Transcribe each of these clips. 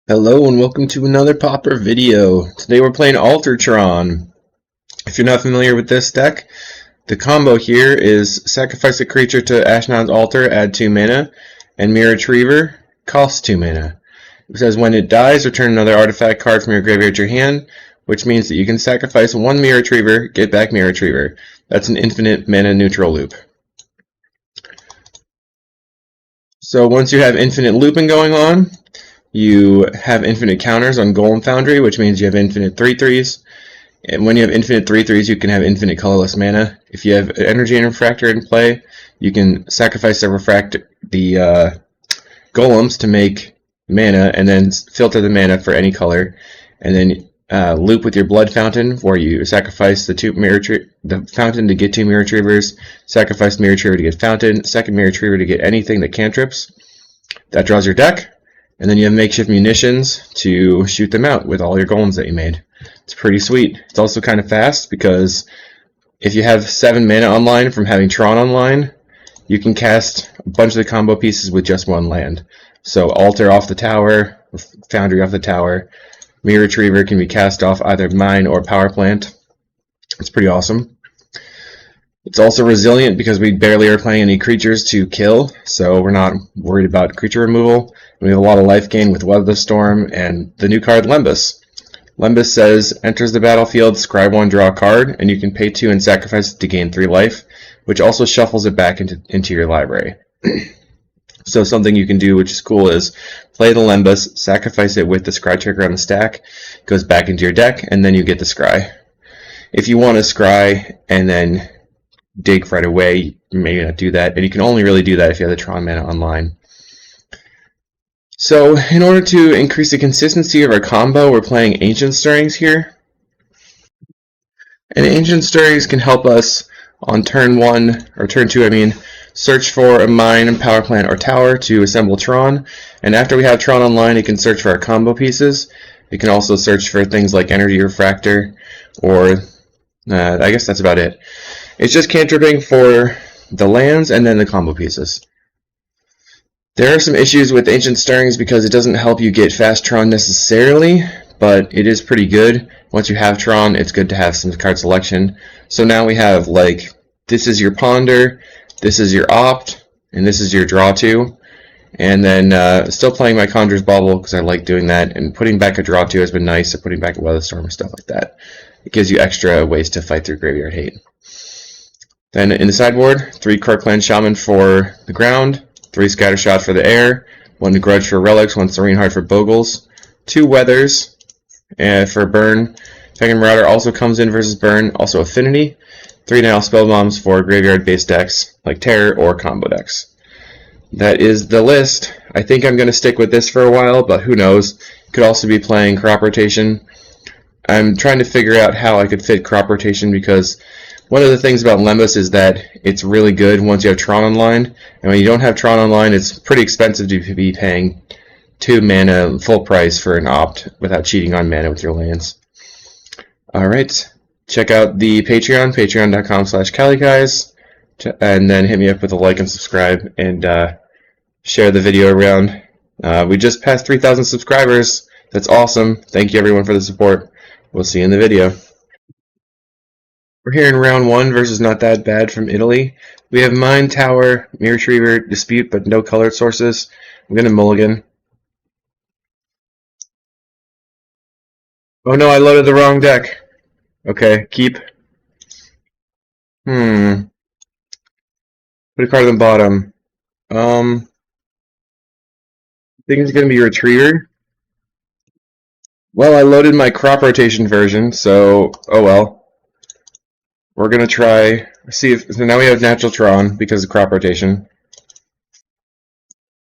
Hello and welcome to another Pauper video. Today we're playing Altar Tron. If you're not familiar with this deck, the combo here is sacrifice a creature to Ashnod's Altar, add 2 mana, and Mirror Retriever, costs 2 mana. It says when it dies, return another artifact card from your graveyard to your hand, which means that you can sacrifice 1 Mirror Retriever, get back Mirror Retriever. That's an infinite mana neutral loop. So once you have infinite looping going on, you have infinite counters on Golem Foundry, which means you have infinite 3/3s. And when you have infinite 3/3s, you can have infinite colorless mana. If you have Energy and Refractor in play, you can sacrifice the golems to make mana, and then filter the mana for any color, and then loop with your Blood Fountain, where you sacrifice the fountain to get 2 Mirror Retrievers, sacrifice Mirror Retriever to get fountain, second Mirror Retriever to get anything that cantrips. That draws your deck. And then you have makeshift munitions to shoot them out with all your golems that you made. It's pretty sweet. It's also kind of fast because if you have 7 mana online from having Tron online, you can cast a bunch of the combo pieces with just 1 land. So Altar off the tower, Foundry off the tower, Mirror Retriever can be cast off either Mine or Power Plant. It's pretty awesome. It's also resilient because we barely are playing any creatures to kill, so we're not worried about creature removal. We have a lot of life gain with Weather the Storm and the new card Lembas. Lembas says, enters the battlefield, scry 1, draw a card, and you can pay 2 and sacrifice it to gain 3 life, which also shuffles it back into your library. So something you can do, which is cool, is play the Lembas, sacrifice it with the scry trigger on the stack, goes back into your deck, and then you get the scry. If you want to scry and then dig right away, you may not do that, and you can only really do that if you have the Tron mana online. So in order to increase the consistency of our combo, we're playing Ancient Stirrings here. And Ancient Stirrings can help us on turn 1, or turn 2 I mean, search for a mine, power plant, or tower to assemble Tron. And after we have Tron online, it can search for our combo pieces. It can also search for things like Energy Refractor, or I guess that's about it. It's just cantripping for the lands and then the combo pieces. There are some issues with Ancient Stirrings because it doesn't help you get fast Tron necessarily, but it is pretty good. Once you have Tron, it's good to have some card selection. So now we have, like, this is your Ponder, this is your Opt, and this is your Draw 2. And then still playing my Conjurer's Bauble because I like doing that, and putting back a Draw 2 has been nice, so putting back a Weather Storm and stuff like that. It gives you extra ways to fight through Graveyard Hate. Then in the sideboard, 3 Kirkland Shaman for the ground, 3 Scattershot for the air, 1 Grudge for relics, 1 Serene Heart for bogles, 2 Weathers for burn. Fanging Marauder also comes in versus burn, also Affinity, 3 Nile Spellbombs for graveyard-based decks like Terror or combo decks. That is the list. I think I'm going to stick with this for a while, but who knows. Could also be playing Crop Rotation. I'm trying to figure out how I could fit Crop Rotation because one of the things about Lembas is that it's really good once you have Tron online, and when you don't have Tron online, it's pretty expensive to be paying 2 mana full price for an Opt without cheating on mana with your lands. Alright, check out the Patreon, patreon.com/CaliGuys, and then hit me up with a like and subscribe, and share the video around. We just passed 3,000 subscribers. That's awesome. Thank you everyone for the support. We'll see you in the video. We're here in round 1 versus Not That Bad from Italy. We have Mine, Tower, Mirror Retriever, Dispute, but no colored sources. I'm going to mulligan. Oh no, I loaded the wrong deck. Okay, keep. Put a card on the bottom. I think it's going to be Retriever. Well, I loaded my Crop Rotation version, so oh well. We're going to try, see if, so now we have Natural Tron because of Crop Rotation.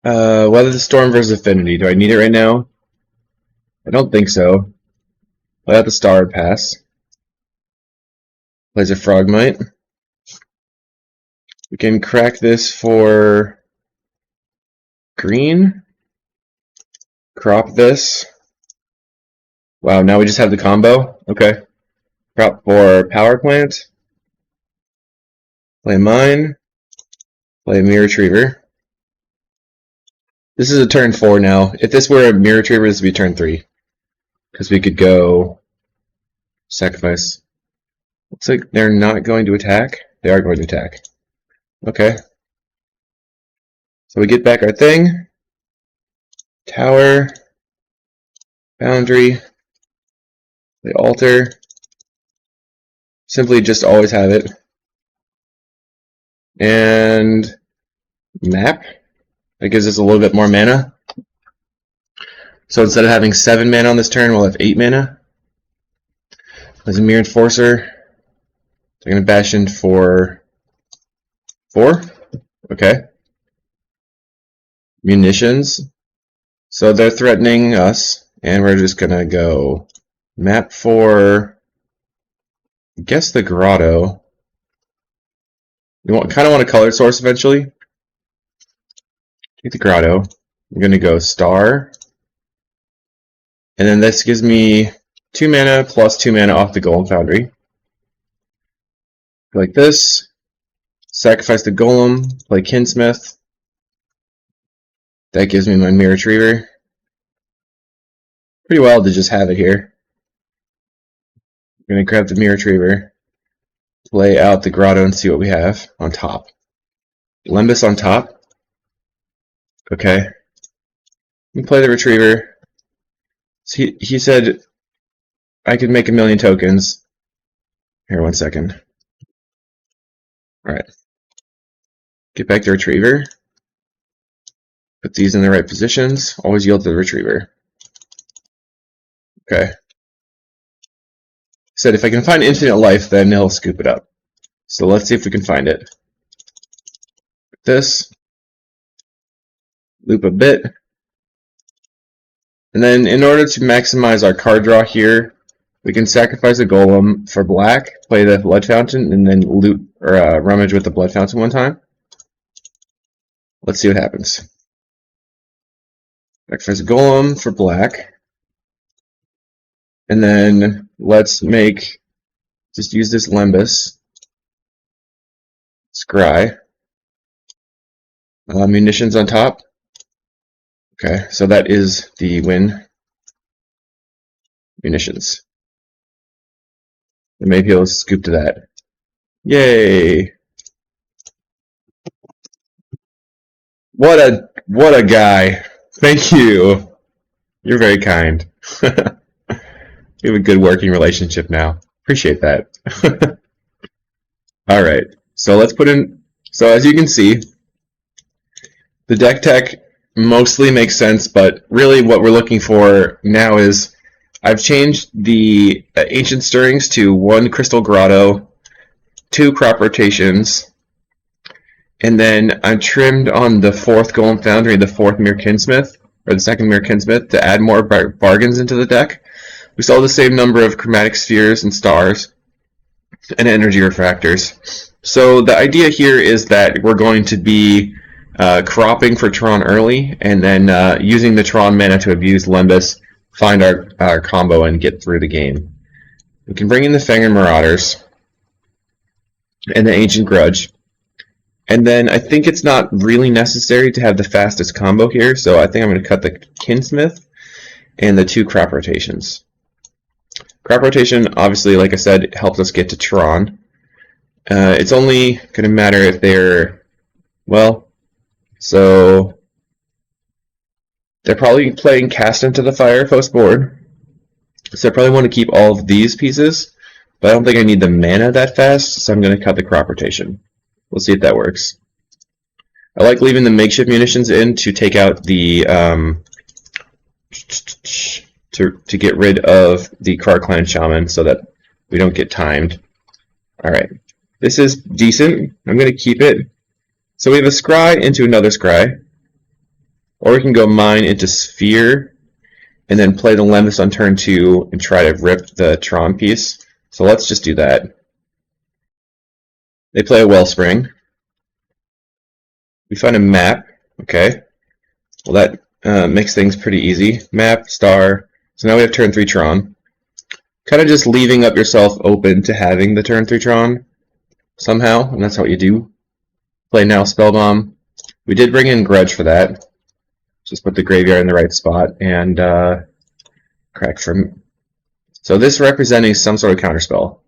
Weather the Storm versus Affinity. Do I need it right now? I don't think so. Let out the Star pass. Plays a Frogmite. We can crack this for green. Crop this. Wow, now we just have the combo? Okay. Crop for Power Plant. Play Mine. Play Mirror Retriever. This is a turn 4 now. If this were a Mirror Retriever, this would be turn 3. Because we could go sacrifice. Looks like they're not going to attack. They are going to attack. Okay. So we get back our thing. Tower. Boundary. The altar. Simply just always have it. And map. That gives us a little bit more mana. So instead of having 7 mana on this turn, we'll have 8 mana. There's a Mirror Enforcer. They're going to bash in for 4. Okay. Munitions. So they're threatening us, and we're just going to go map for, I guess, the Grotto. You kind of want a colored source eventually. Take the Grotto. I'm going to go Star. And then this gives me 2 mana plus 2 mana off the Golem Foundry. Like this. Sacrifice the Golem. Play Kinsmith. That gives me my Mirror Retriever. Pretty wild to just have it here. I'm going to grab the Mirror Retriever. Play out the Grotto and see what we have on top. Lembas on top. Okay. Let me play the Retriever. So he said I could make 1,000,000 tokens. Here, 1 second. Alright. Get back the Retriever. Put these in the right positions. Always yield to the Retriever. Okay. Said if I can find infinite life, then he'll scoop it up. So let's see if we can find it. This. Loop a bit. And then in order to maximize our card draw here, we can sacrifice a Golem for black, play the Blood Fountain, and then loot or rummage with the Blood Fountain one time. Let's see what happens. Sacrifice a Golem for black. And then let's just use this Lembas. Scry. Munitions on top. Okay, so that is the win. Munitions. And maybe he'll scoop to that. Yay! What a guy. Thank you. You're very kind. We have a good working relationship now. Appreciate that. Alright, so let's put in, so as you can see, the deck tech mostly makes sense, but really what we're looking for now is I've changed the Ancient Stirrings to 1 Crystal Grotto, 2 Crop Rotations, and then I'm trimmed on the 4th Golem Foundry and the 4th Mirror Kinsmith, or the 2nd Mirror Kinsmith, to add more bargains into the deck. We saw the same number of Chromatic Spheres and Stars, and Energy Refractors. So the idea here is that we're going to be cropping for Tron early, and then using the Tron mana to abuse Lembas, find our combo, and get through the game. We can bring in the Fangren Marauders and the Ancient Grudge. And then I think it's not really necessary to have the fastest combo here, so I think I'm going to cut the Kinsmith and the 2 Crop Rotations. Crop Rotation, obviously, like I said, helps us get to Tron. It's only going to matter if they're, well, so they're probably playing Cast Into the Fire post board. So I probably want to keep all of these pieces, but I don't think I need the mana that fast, so I'm going to cut the Crop Rotation. We'll see if that works. I like leaving the makeshift munitions in to take out the to get rid of the Krark-Clan Shaman so that we don't get timed. Alright. This is decent. I'm going to keep it. So we have a Scry into another Scry. Or we can go Mine into Sphere and then play the Lembas on turn 2 and try to rip the Tron piece. So let's just do that. They play a Wellspring. We find a map. Okay. Well, that makes things pretty easy. Map, star. So now we have turn 3 Tron. Kind of just leaving up yourself open to having the turn 3 Tron somehow, and that's what you do. Play now Spellbomb. We did bring in Grudge for that. Just put the graveyard in the right spot and crack from. So this representing some sort of counterspell.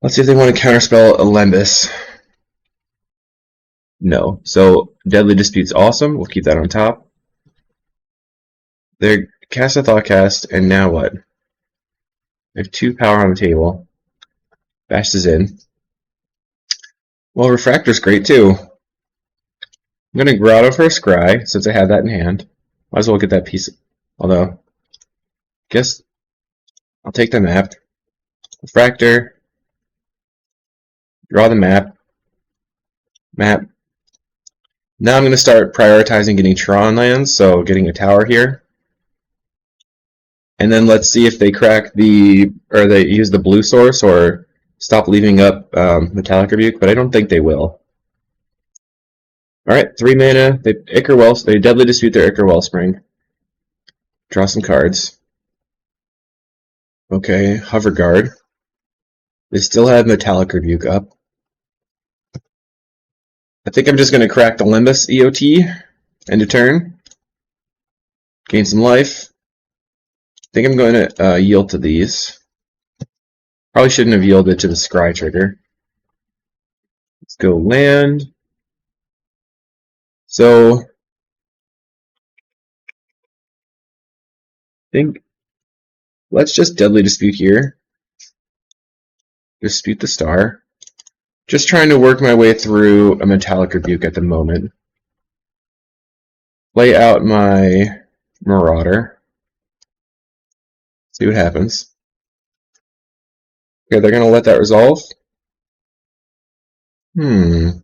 Let's see if they want to counterspell a Lembas. No. So Deadly Dispute's awesome. We'll keep that on top. They cast a Thoughtcast, and now what? They have 2 power on the table. Bashed is in. Well, Refractor's great too. I'm going to Grotto for a Scry, since I have that in hand. Might as well get that piece. Although, guess I'll take the map. Refractor. Draw the map. Map. Now I'm going to start prioritizing getting Tron lands, so getting a tower here. And then let's see if they crack or they use the blue source, or stop leaving up Metallic Rebuke, but I don't think they will. Alright, 3 mana, they Deadly Dispute their Ichor Wellspring. Draw some cards. Okay, Hover Guard. They still have Metallic Rebuke up. I think I'm just going to crack the Lembas EOT, end of turn. Gain some life. I think I'm going to yield to these. Probably shouldn't have yielded to the Scry trigger. Let's go land. So, I think, let's just Deadly Dispute here. Dispute the star. Just trying to work my way through a Metallic Rebuke at the moment. Lay out my Marauder. See what happens. Okay, they're going to let that resolve. I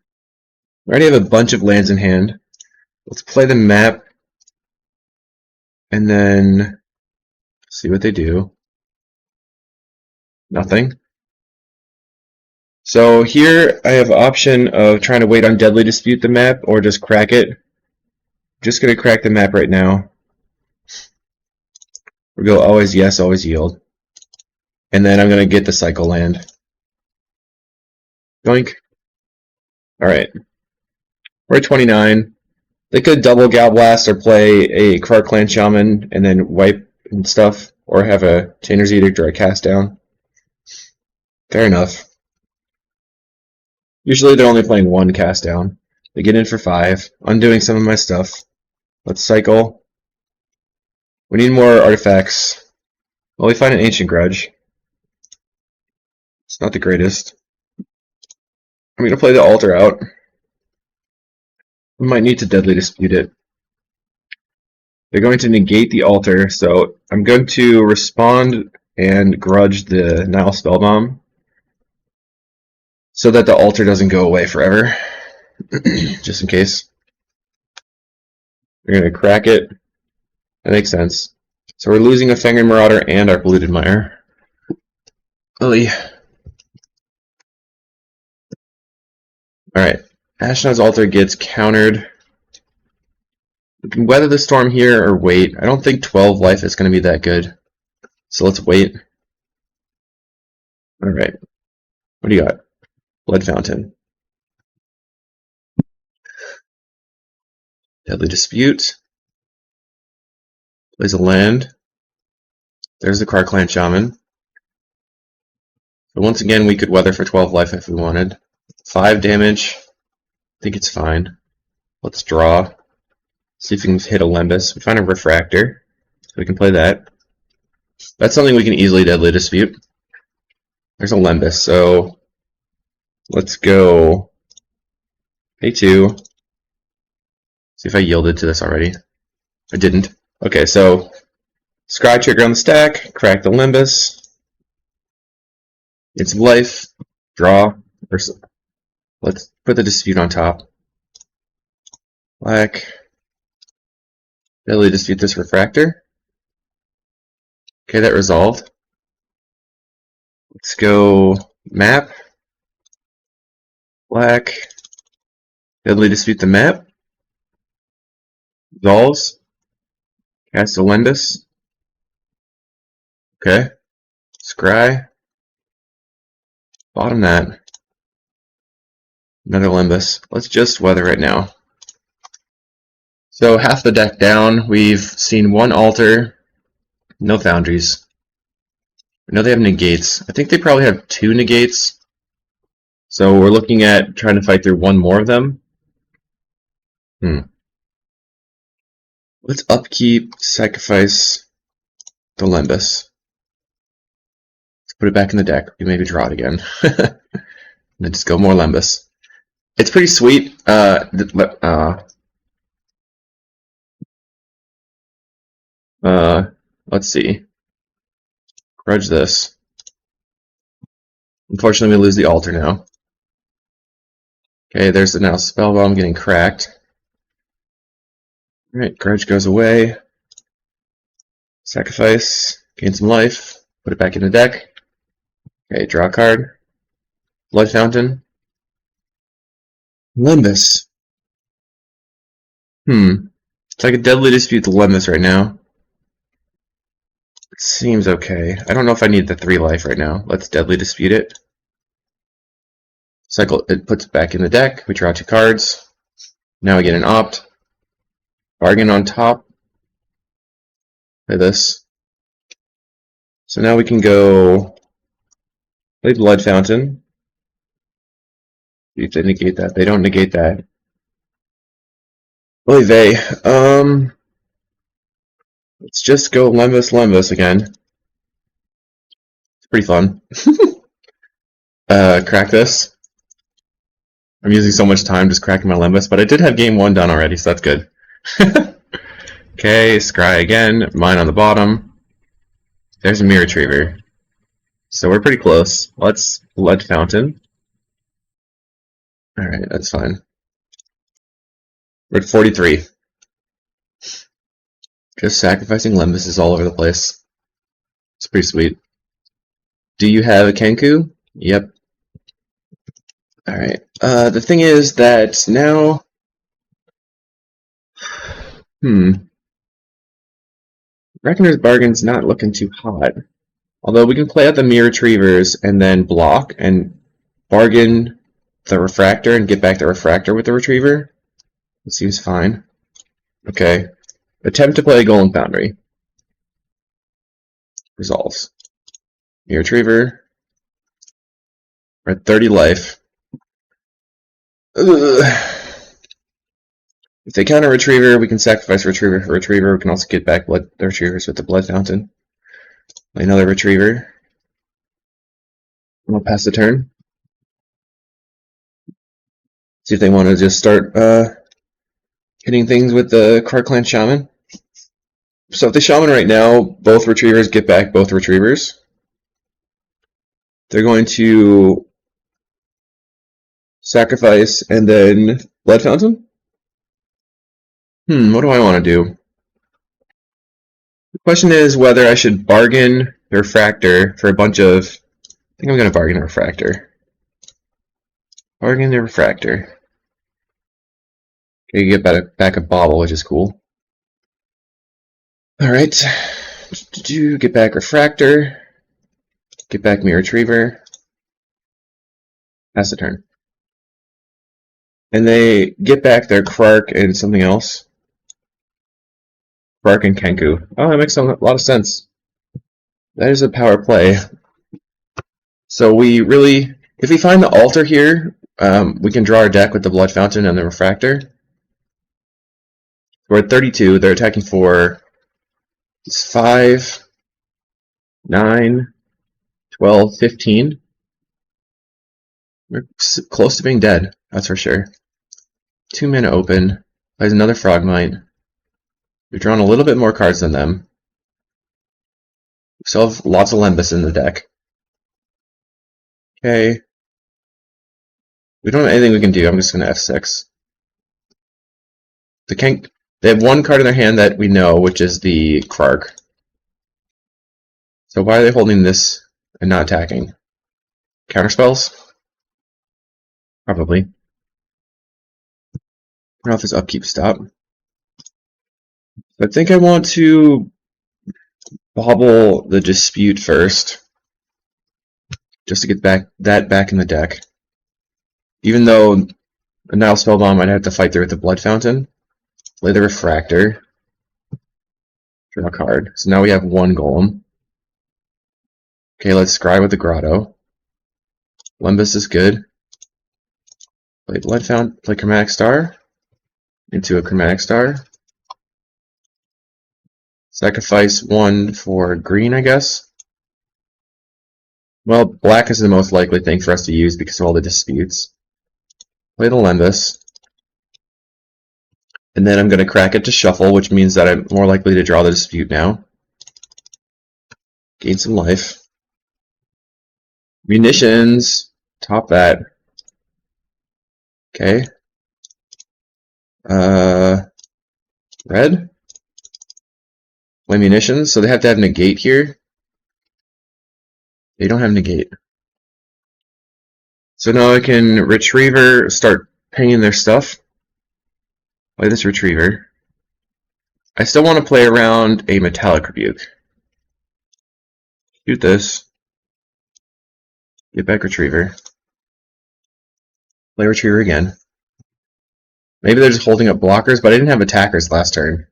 already have a bunch of lands in hand. Let's play the map. And then see what they do. Nothing. So here I have an option of trying to wait on Deadly Dispute the map or just crack it. Just going to crack the map right now. We'll go always yes, always yield. And then I'm going to get the cycle land. Doink. Alright. We're at 29. They could double Gal Blast or play a Clan Shaman and then wipe and stuff. Or have a Chainer's Edict or a Cast Down. Fair enough. Usually they're only playing 1 Cast Down. They get in for 5. Undoing some of my stuff. Let's cycle. We need more artifacts. Well, we find an Ancient Grudge. It's not the greatest. I'm going to play the Altar out. We might need to Deadly Dispute it. They're going to negate the Altar, so I'm going to respond and grudge the Nile Spellbomb so that the Altar doesn't go away forever. Just in case. We're going to crack it. That makes sense. So we're losing a Fangren Marauder and our Polluted Mire. Really? Alright. Ashnod's Altar gets countered. We can weather the storm here or wait. I don't think 12 life is going to be that good. So let's wait. Alright. What do you got? Blood Fountain. Deadly Dispute. Plays a land. There's the Clan Shaman. So once again, we could weather for 12 life if we wanted. 5 damage. I think it's fine. Let's draw. See if we can hit a Lembas. We find a Refractor, so we can play that. That's something we can easily Deadly Dispute. There's a Lembas, so let's go pay 2. See if I yielded to this already. I didn't. Okay, so Scry trigger on the stack, crack the Lembas. Get some life, draw. Let's put the Dispute on top. Black. Deadly Dispute this Refractor. Okay, that resolved. Let's go map. Black. Deadly Dispute the map. Resolves. Cast a Lembas. Okay. Scry. Bottom that. Another Lembas. Let's just weather right now. So half the deck down, we've seen one altar, no foundries. I know they have negates. I think they probably have 2 negates. So we're looking at trying to fight through one more of them. Let's upkeep, sacrifice the Lembas. Let's put it back in the deck. We maybe draw it again. And then just go more Lembas. It's pretty sweet. Let's see. Grudge this. Unfortunately, we lose the altar now. Okay, there's the now spell bomb getting cracked. Alright, grudge goes away. Sacrifice, gain some life, put it back in the deck. Okay, draw a card. Blood Fountain. Lembas. So I could deadly dispute the Lembas right now. It seems okay. I don't know if I need the 3 life right now. Let's deadly dispute it. Cycle, it puts it back in the deck. We draw 2 cards. Now we get an opt. Bargain on top. Play this. So now we can go play Blood Fountain. See if they negate that. They don't negate that. Oy vey. Let's just go Lembas again. It's pretty fun. Crack this. I'm using so much time just cracking my Lembas, but I did have game 1 done already, so that's good. Okay, scry again. Mine on the bottom. There's a Mirror Retriever. So we're pretty close. Let's Blood Fountain. Alright, that's fine. We're at 43. Just sacrificing Lembas all over the place. It's pretty sweet. Do you have a Kenku? Yep. Alright. The thing is that now... Reckoner's Bargain's not looking too hot. Although we can play out the Mirror Retrievers and then block and bargain the Refractor and get back the Refractor with the Retriever. It seems fine. Okay. Attempt to play a Golem Foundry. Resolves. Mirror Retriever. We're at 30 life. Ugh. If they counter Retriever, we can sacrifice Retriever for Retriever. We can also get back the Retrievers with the Blood Fountain. Play another Retriever. We'll pass the turn. See if they want to just start hitting things with the Card Clan Shaman. So if they Shaman right now, both Retrievers get back both Retrievers. They're going to sacrifice and then Blood Fountain? What do I want to do? The question is whether I should bargain the Refractor for a bunch of... I think I'm going to bargain a Refractor. Bargain the Refractor. Okay, you get back a Bauble, which is cool. Alright. Get back Refractor. Get back Mirror Retriever. Pass the turn. And they get back their Krark and something else. Krark and Kenku. Oh, that makes a lot of sense. That is a power play. So we really... If we find the altar here, we can draw our deck with the Blood Fountain and the Refractor. We're at 32. They're attacking for 5, 9, 12, 15. We're close to being dead, that's for sure. 2 mana open. Plays another Frogmite. We've drawn a little bit more cards than them. We still have lots of Lembas in the deck. Okay. We don't have anything we can do. I'm just going to F6. They have one card in their hand that we know, which is the Krark. So why are they holding this and not attacking? Counterspells? Probably. Turn off his upkeep stop. I think I want to bobble the Dispute first, just to get that back in the deck. Even though a Nile Spellbomb might have to fight there with the Blood Fountain. Play the Refractor. Draw a card. So now we have one Golem. Okay, let's scry with the Grotto. Lembas is good. Play Blood Fountain. Play Chromatic Star. Into a Chromatic Star. Sacrifice one for green, I guess. Well, black is the most likely thing for us to use because of all the disputes. Play the Lembas. And then I'm going to crack it to shuffle, which means that I'm more likely to draw the dispute now. Gain some life. Munitions. Top that. Okay. Red. Play munitions, so they have to have negate here. They don't have negate. So now I can Retriever, start pinging their stuff. Play this Retriever. I still want to play around a Metallic Rebuke. Shoot this. Get back Retriever. Play Retriever again. Maybe they're just holding up blockers, but I didn't have attackers last turn.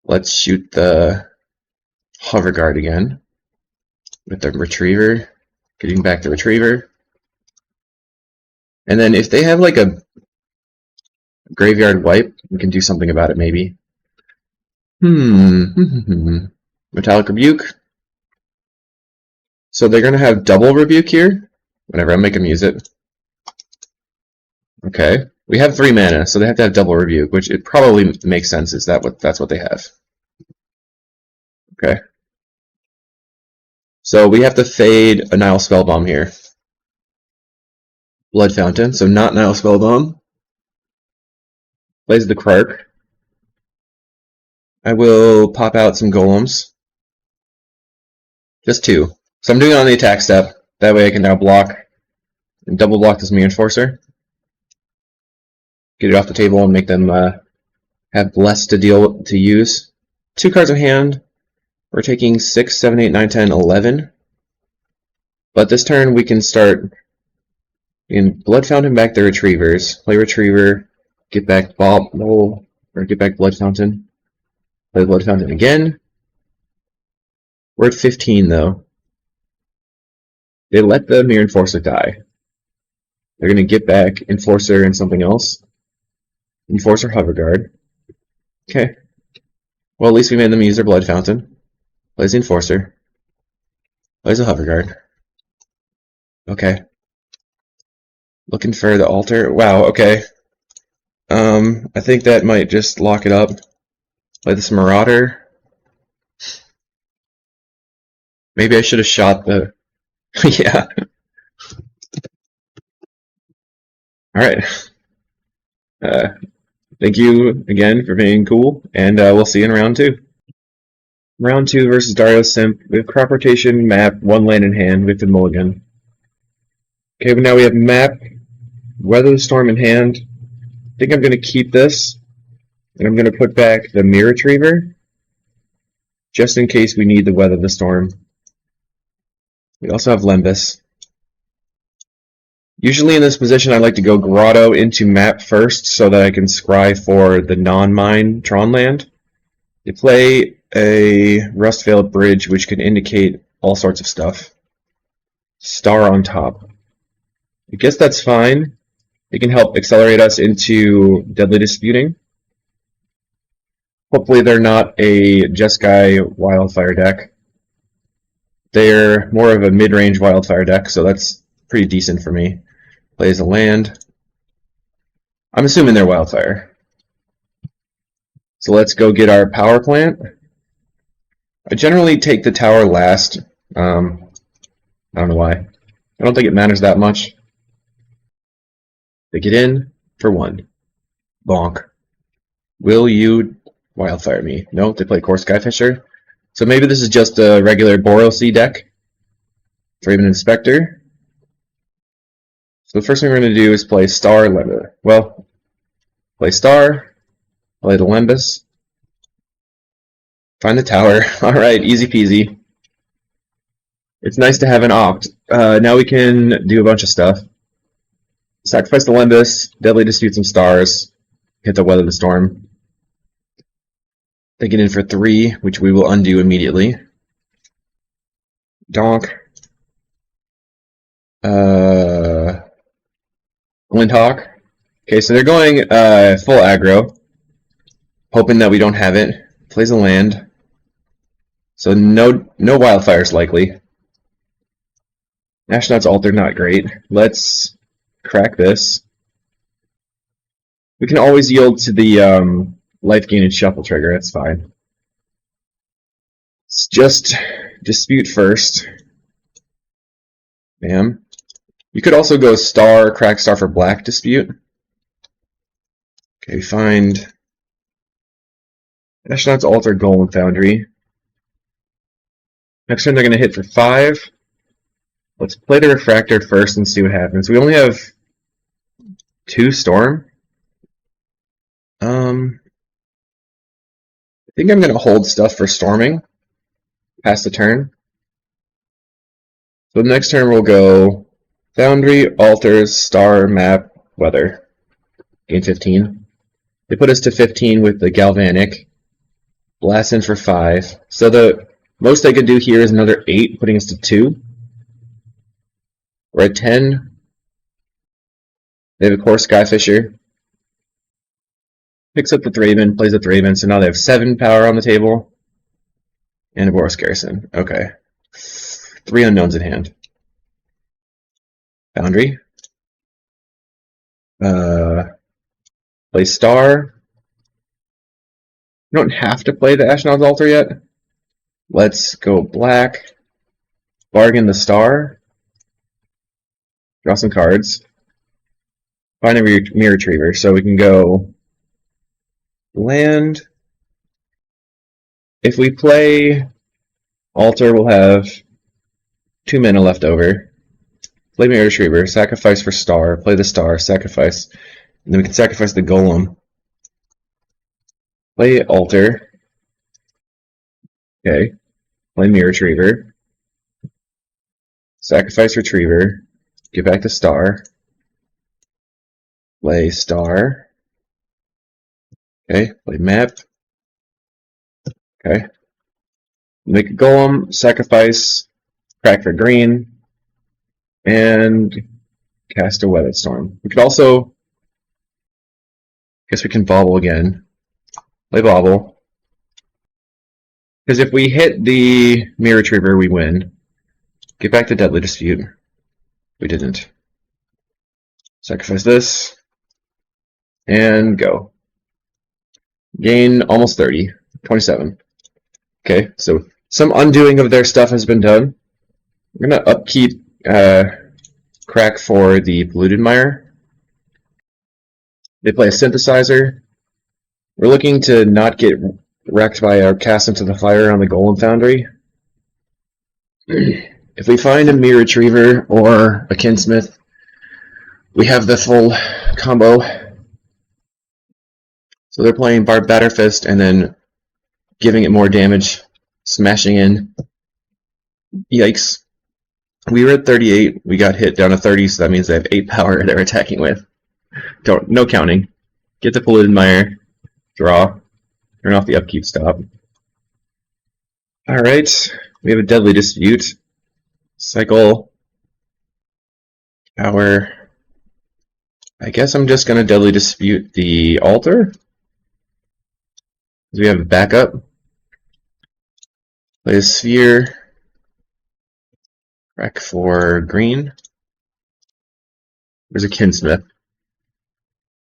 Let's shoot the Hover Guard again. With the Retriever. Getting back the Retriever. And then if they have like a Graveyard Wipe, we can do something about it maybe. Metallic Rebuke. So they're going to have double Rebuke here. Whenever I make them use it. Okay. We have 3 mana, so they have to have double Rebuke, which it probably makes sense. That's what they have. Okay. So we have to fade a Nile Spellbomb here. Blood Fountain, so not Nile Spellbomb. Plays the Krark. I will pop out some Golems. Just 2. So I'm doing it on the attack step. That way I can now block and double block this Reinforcer. Get it off the table and make them have less to use. 2 cards in hand. We're taking 6, 7, 8, 9, 10, 11. But this turn we can start in Blood Fountain back the Retrievers. Play Retriever, get back get back Blood Fountain. Play Blood Fountain again. We're at 15 though. They let the Reinforcer die. They're gonna get back Enforcer and something else. Enforcer Hover Guard. Okay. Well, at least we made them use their Blood Fountain. Plays the Enforcer. Plays a Hover Guard. Okay. Looking for the Altar. Wow, okay. I think that might just lock it up. Play this Marauder. Maybe I should have shot the... yeah. Alright. Thank you again for being cool, and we'll see you in round 2. Round 2 versus Dario Simp. We have crop rotation, map, 1 land in hand. We have to mulligan. Okay, but now we have map, Weather the Storm in hand. I think I'm going to keep this, and I'm going to put back the Mirror Retriever, just in case we need the Weather the Storm. We also have Lembas. Usually in this position I like to go Grotto into map first, so that I can scry for the non-mine Tron land. They play a Rustveil Bridge, which can indicate all sorts of stuff. Star on top. I guess that's fine. It can help accelerate us into Deadly Disputing. Hopefully they're not a Jeskai Wildfire deck. They're more of a mid-range Wildfire deck, so that's pretty decent for me. Plays a land. I'm assuming they're Wildfire. So let's go get our power plant. I generally take the tower last. I don't know why. I don't think it matters that much. They get in for 1. Bonk. Will you Wildfire me? No, they play Core Skyfisher. So maybe this is just a regular Boros deck. Draven Inspector. So the first thing we're going to do is play Star Lembas. Well, play Star, play the Lembas, find the tower. Alright, easy peasy. It's nice to have an opt. Now we can do a bunch of stuff. Sacrifice the Lembas, Deadly Dispute some stars, hit the Weather the Storm. They get in for 3, which we will undo immediately. Donk. Windhawk. Okay, so they're going full aggro, hoping that we don't have it. Plays a land. So no wildfires likely. Astronaut's Altar, not great. Let's crack this. We can always yield to the life gain and shuffle trigger, that's fine. Let's just dispute first. Bam. You could also go star, crack star for black dispute. Okay, find Astronaut's Altar, Golem Foundry. Next turn they're going to hit for 5. Let's play the Refractor first and see what happens. We only have 2 Storm. I think I'm going to hold stuff for storming past the turn. So the next turn we'll go Foundry, Altars, Star, Map, Weather. Gain 15. They put us to 15 with the Galvanic. Blast in for 5. So the most I could do here is another 8, putting us to 2. We're at 10. They have a core Skyfisher. Picks up the Thraben, plays the Thraben, so now they have 7 power on the table. And a Boros Garrison. Okay. 3 unknowns at hand. Foundry. Play Star. You don't have to play the Astronaut's Altar yet. Let's go black. Bargain the Star. Draw some cards. Find a Mirror Retriever, so we can go land. If we play Altar, we'll have 2 mana left over. Play Mirror Retriever, sacrifice for Star, play the Star, sacrifice, and then we can sacrifice the Golem. Play Altar. Okay. Play Mirror Retriever. Sacrifice Retriever. Get back to Star. Play Star. Okay, play Map. Okay. Make a Golem, sacrifice, crack for green, and cast a Weathered Storm. We could also, guess we can Bobble again. Play Bobble. Because if we hit the Mirror Retriever, we win. Get back to Deadly Dispute. We didn't. Sacrifice this. And go. Gain almost 30. 27. Okay, so some undoing of their stuff has been done. We're going to upkeep crack for the Polluted Mire. They play a Synthesizer. We're looking to not get wrecked by our Cast into the Fire on the Golem Foundry. If we find a Mirror Retriever or a Kinsmith, we have the full combo. So they're playing Batterfist and then giving it more damage, smashing in. Yikes. We were at 38, we got hit down to 30, so that means they have 8 power they're attacking with. No counting. Get the Polluted Mire, draw, turn off the upkeep stop. Alright, we have a Deadly Dispute. Cycle. Power. I guess I'm just going to Deadly Dispute the Altar. We have a backup. Play a Sphere. Crack for green. There's a Kinsmith.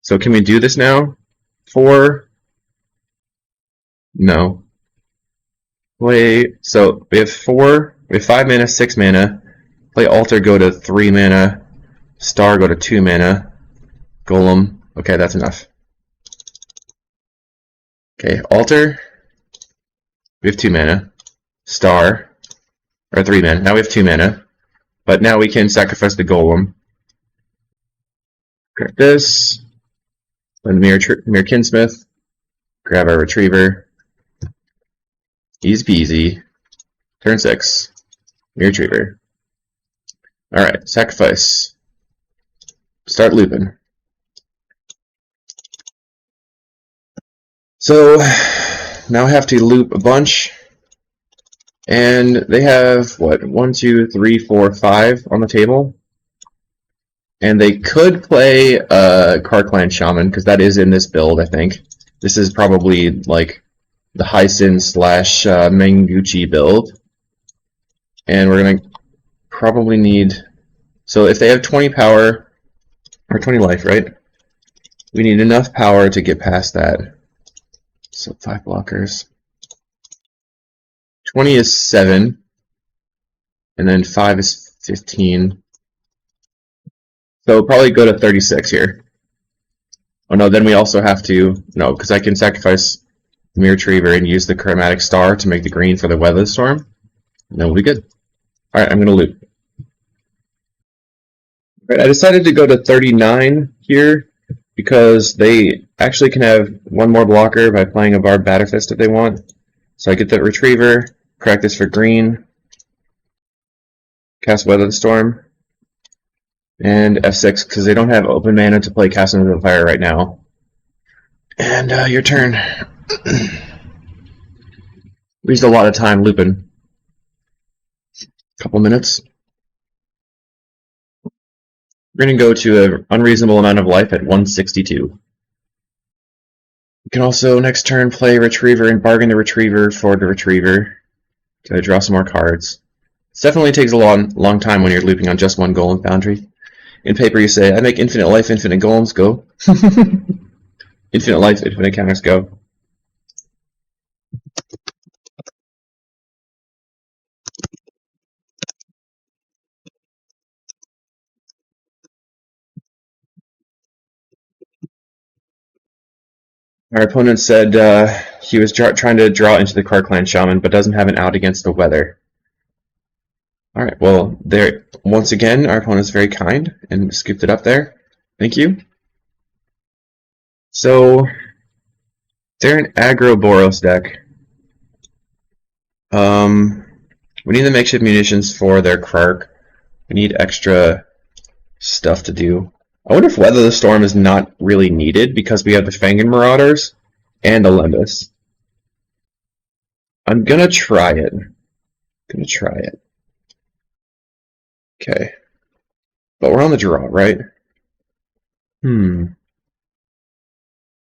So can we do this now? 4. No. Play. So we have 4. We have 5 mana, 6 mana. Play Altar, go to 3 mana. Star, go to 2 mana. Golem. Okay, that's enough. Okay, Altar. We have 2 mana. Star. Or 3 mana. Now we have 2 mana. But now we can sacrifice the Golem. Grab this. Play the Mirror Kinsmith. Grab our Retriever. Easy peasy. Turn 6. Mirror Retriever. Alright, sacrifice. Start looping. So now I have to loop a bunch, and they have what, 1, 2, 3, 4, 5 on the table, and they could play Karklan Shaman because that is in this build. I think this is probably like the Hyson / Menguchi build, and we're gonna probably need. So if they have 20 power or 20 life, right? We need enough power to get past that. So 5 blockers. 20 is 7, and then 5 is 15. So we'll probably go to 36 here. Oh no, then we also have to, no, because I can sacrifice the Mirror Retriever and use the Chromatic Star to make the green for the Weather Storm. And then we'll be good. Alright, I'm going to loop. Right, I decided to go to 39 here because they actually can have one more blocker by playing a Barbed Batterfist if they want. So I get the Retriever, crack this for green, cast Weather the Storm, and F6 because they don't have open mana to play Cast Into the Fire right now. And your turn. We used a lot of time looping. Couple minutes. We're going to go to an unreasonable amount of life at 162. You can also, next turn, play Retriever and bargain the Retriever for the Retriever to draw some more cards. It definitely takes a long time when you're looping on just one Golem Foundry. In paper you say, I make infinite life, infinite golems, go. Infinite life, infinite counters, go. Our opponent said he was trying to draw into the Karklan Shaman, but doesn't have an out against the weather. Alright, well, there once again, our opponent's very kind and scooped it up there. Thank you. So, they're an aggro Boros deck. We need the makeshift munitions for their Krark. We need extra stuff to do. I wonder if Weather the Storm is not really needed because we have the Fangin Marauders and the Lembas. I'm gonna try it. Okay. But we're on the draw, right? I'm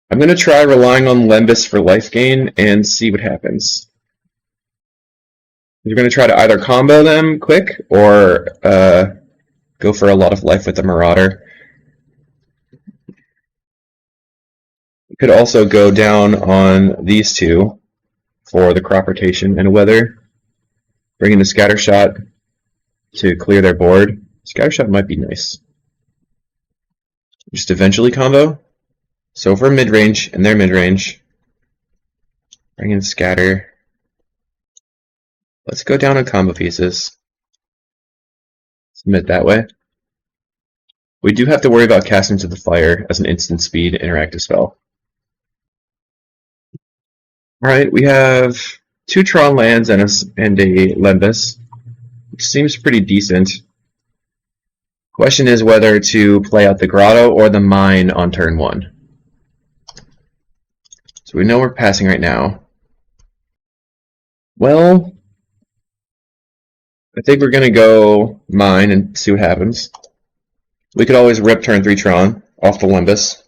gonna try relying on Lembas for life gain and see what happens. You're gonna try to either combo them quick or go for a lot of life with the Marauder. You could also go down on these two for the crop rotation and weather. Bring in the scatter shot to clear their board. Scatter shot might be nice. Just eventually combo. So if we're mid-range and they're mid-range, bring in scatter. Let's go down on combo pieces. Submit that way. We do have to worry about Cast Into the Fire as an instant speed interactive spell. Alright, we have 2 Tron lands and a Lembas, which seems pretty decent. Question is whether to play out the Grotto or the Mine on turn 1. So we know we're passing right now. Well, I think we're going to go Mine and see what happens. We could always rip turn 3 Tron off the Lembas.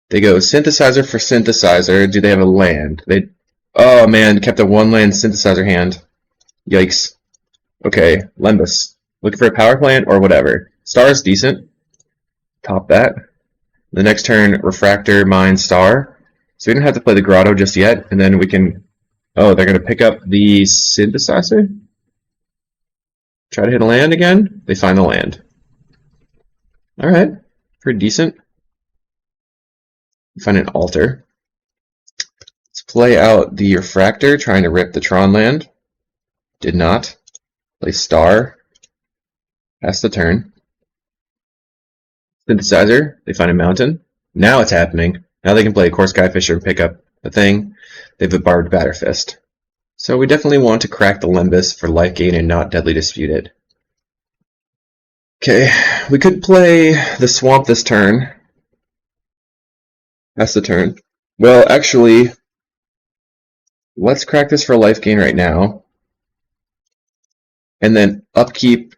They go Synthesizer for Synthesizer. Do they have a land? Oh man, kept a 1-land Synthesizer hand. Yikes. Okay, Lembas. Looking for a power plant or whatever. Star's decent. Top that. The next turn, Refractor, Mine, Star. So we don't have to play the Grotto just yet, and then we can... Oh, they're going to pick up the Synthesizer? Try to hit a land again? They find the land. Alright, pretty decent. Find an Altar. Let's play out the Refractor, trying to rip the Tron land. Did not. Play Star. Pass the turn. Synthesizer. They find a mountain. Now it's happening. Now they can play Core Skyfisher and pick up the thing. They have a Barbed Batterfist. So we definitely want to crack the Lembas for life gain and not Deadly Disputed. Okay, we could play the Swamp this turn. That's the turn. Well, actually, let's crack this for life gain right now. And then upkeep.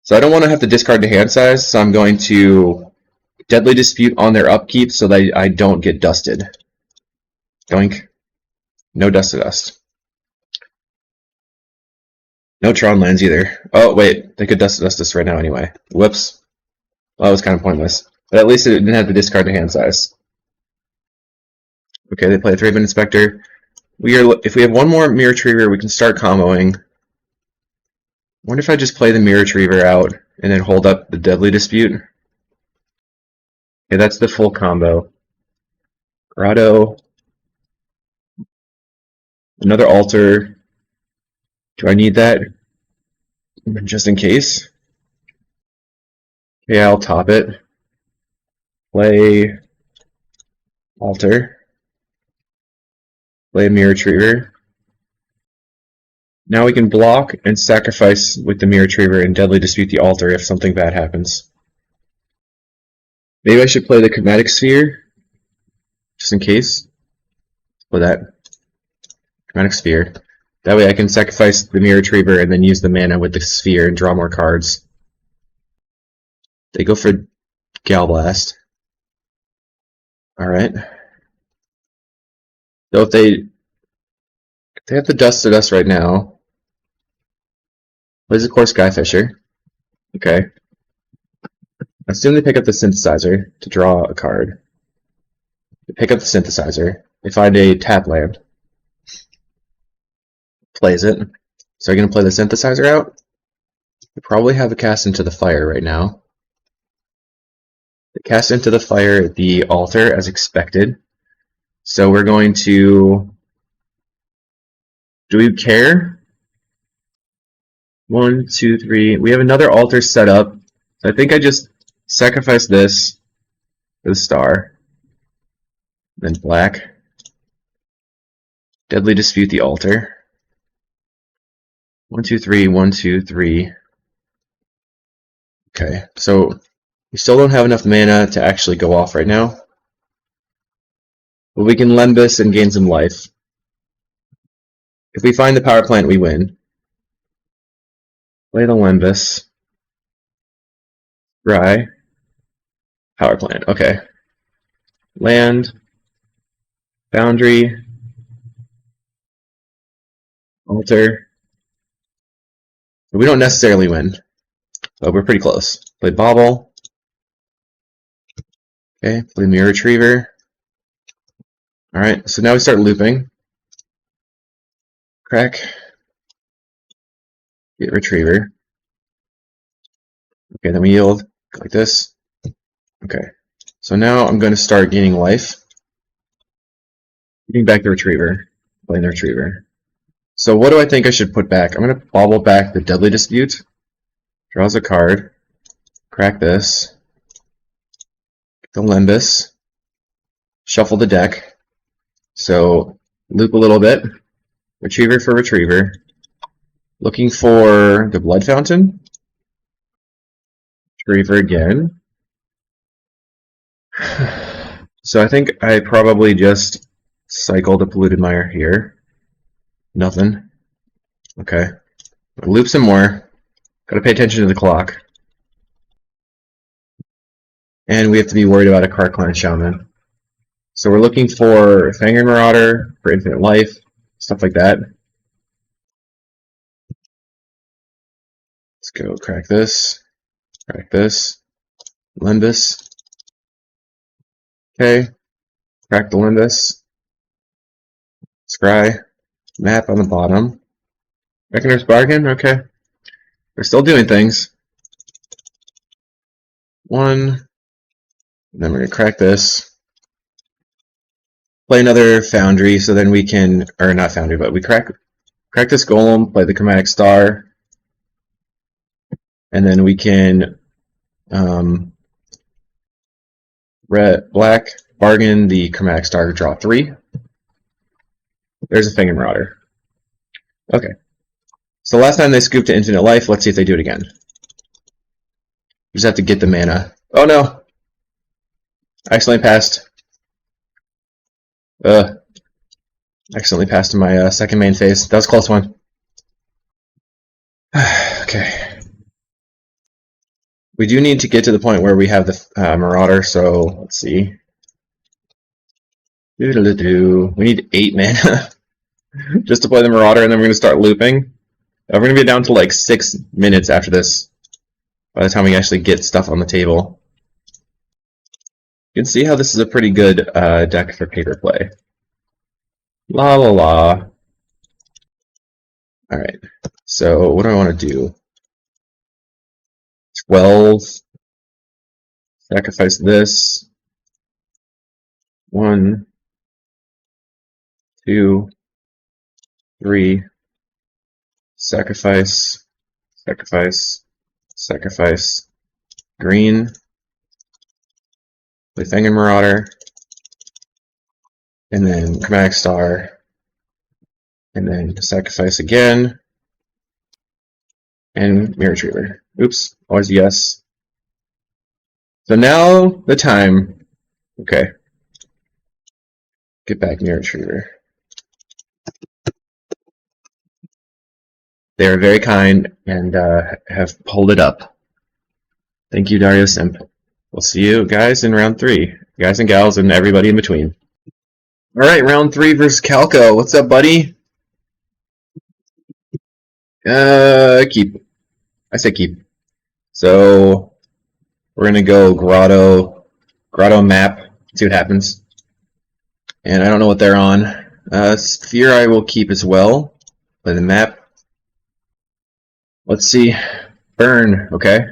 So I don't want to have to discard the hand size, so I'm going to Deadly Dispute on their upkeep so that I don't get dusted. Doink. No dust to dust. No Tron lands either. Oh, wait. They could dust to dust this right now anyway. Whoops. Well, that was kind of pointless. But at least it didn't have to discard the hand size. Okay, they play a 3-bit Inspector. If we have one more Mirror Retriever, we can start comboing. I wonder if I just play the Mirror Retriever out and then hold up the Deadly Dispute. Okay, that's the full combo. Grotto. Another Altar. Do I need that? Just in case. Okay, I'll top it. Play Altar. Play a Mirror Retriever. Now we can block and sacrifice with the Mirror Retriever and Deadly Dispute the Altar if something bad happens. Maybe I should play the Chromatic Sphere, just in case. Play that. Chromatic Sphere. That way I can sacrifice the Mirror Retriever and then use the mana with the Sphere and draw more cards. They go for Galblast. Alright. So if they have the Dust to Dust right now. Plays a core Skyfisher. Okay. I assume they pick up the Synthesizer to draw a card. They pick up the Synthesizer. They find a tap land. Plays it. So are you going to play the Synthesizer out? They probably have a Cast Into the Fire right now. They cast Into the Fire the Altar as expected. So we're going to... Do we care? 1, 2, 3. We have another Altar set up. So I think I just sacrifice this for the star. Then black. Deadly Dispute the Altar. 1, 2, 3, 1, 2, 3. Okay, so we still don't have enough mana to actually go off right now. But we can Lembas and gain some life. If we find the power plant, we win. Play the Lembas. Scry. Power plant, okay. Land. Boundary. Altar. We don't necessarily win, but we're pretty close. Play Bauble. Okay, play Mirror Retriever. Alright, so now we start looping. Crack. Get Retriever. Okay, then we yield like this. Okay, so now I'm going to start gaining life. Getting back the Retriever. Playing the Retriever. So what do I think I should put back? I'm going to bobble back the Deadly Dispute. Draws a card. Crack this. Get the Lembas. Shuffle the deck. So loop a little bit. Retriever for Retriever. Looking for the Blood Fountain. Retriever again. So I think I probably just cycled a Polluted Mire here. Nothing. Okay. Loop some more. Gotta pay attention to the clock. And we have to be worried about a Karkline Shaman. So we're looking for Fangren Marauder for infinite life, stuff like that. Let's go crack this. Crack this. Lembas. Okay. Crack the Lembas. Scry. Map on the bottom. Reckoner's Bargain, okay. We're still doing things. 1. Then we're going to crack this. Play another Foundry, so then we can, or not Foundry, but we crack this Golem, play the Chromatic Star, and then we can black, bargain the Chromatic Star to draw 3. There's a Fangren Marauder. Okay. So last time they scooped to infinite life, let's see if they do it again. We just have to get the mana. Oh no! I accidentally passed. Accidentally passed in my second main phase. That was a close one. Okay. We do need to get to the point where we have the Marauder, so let's see. We need 8 mana just to play the Marauder, and then we're going to start looping. We're going to be down to like 6 minutes after this by the time we actually get stuff on the table. You can see how this is a pretty good deck for paper play. La la la. Alright, so what do I want to do? 12. Sacrifice this. 1, 2, 3. Sacrifice. Sacrifice. Sacrifice. Green. Play Fang and Marauder. And then Chromatic Star. And then sacrifice again. And Mirror Retriever. Oops, always yes. So now the time. Okay. Get back Mirror Retriever. They are very kind and have pulled it up. Thank you, Dario Simp. We'll see you guys in round 3. Guys and gals and everybody in between. Alright, round 3 versus Calco. What's up, buddy? Keep. I say keep. So we're gonna go Grotto map, see what happens. And I don't know what they're on. Sphere I will keep as well. Play the map. Let's see. Burn, okay.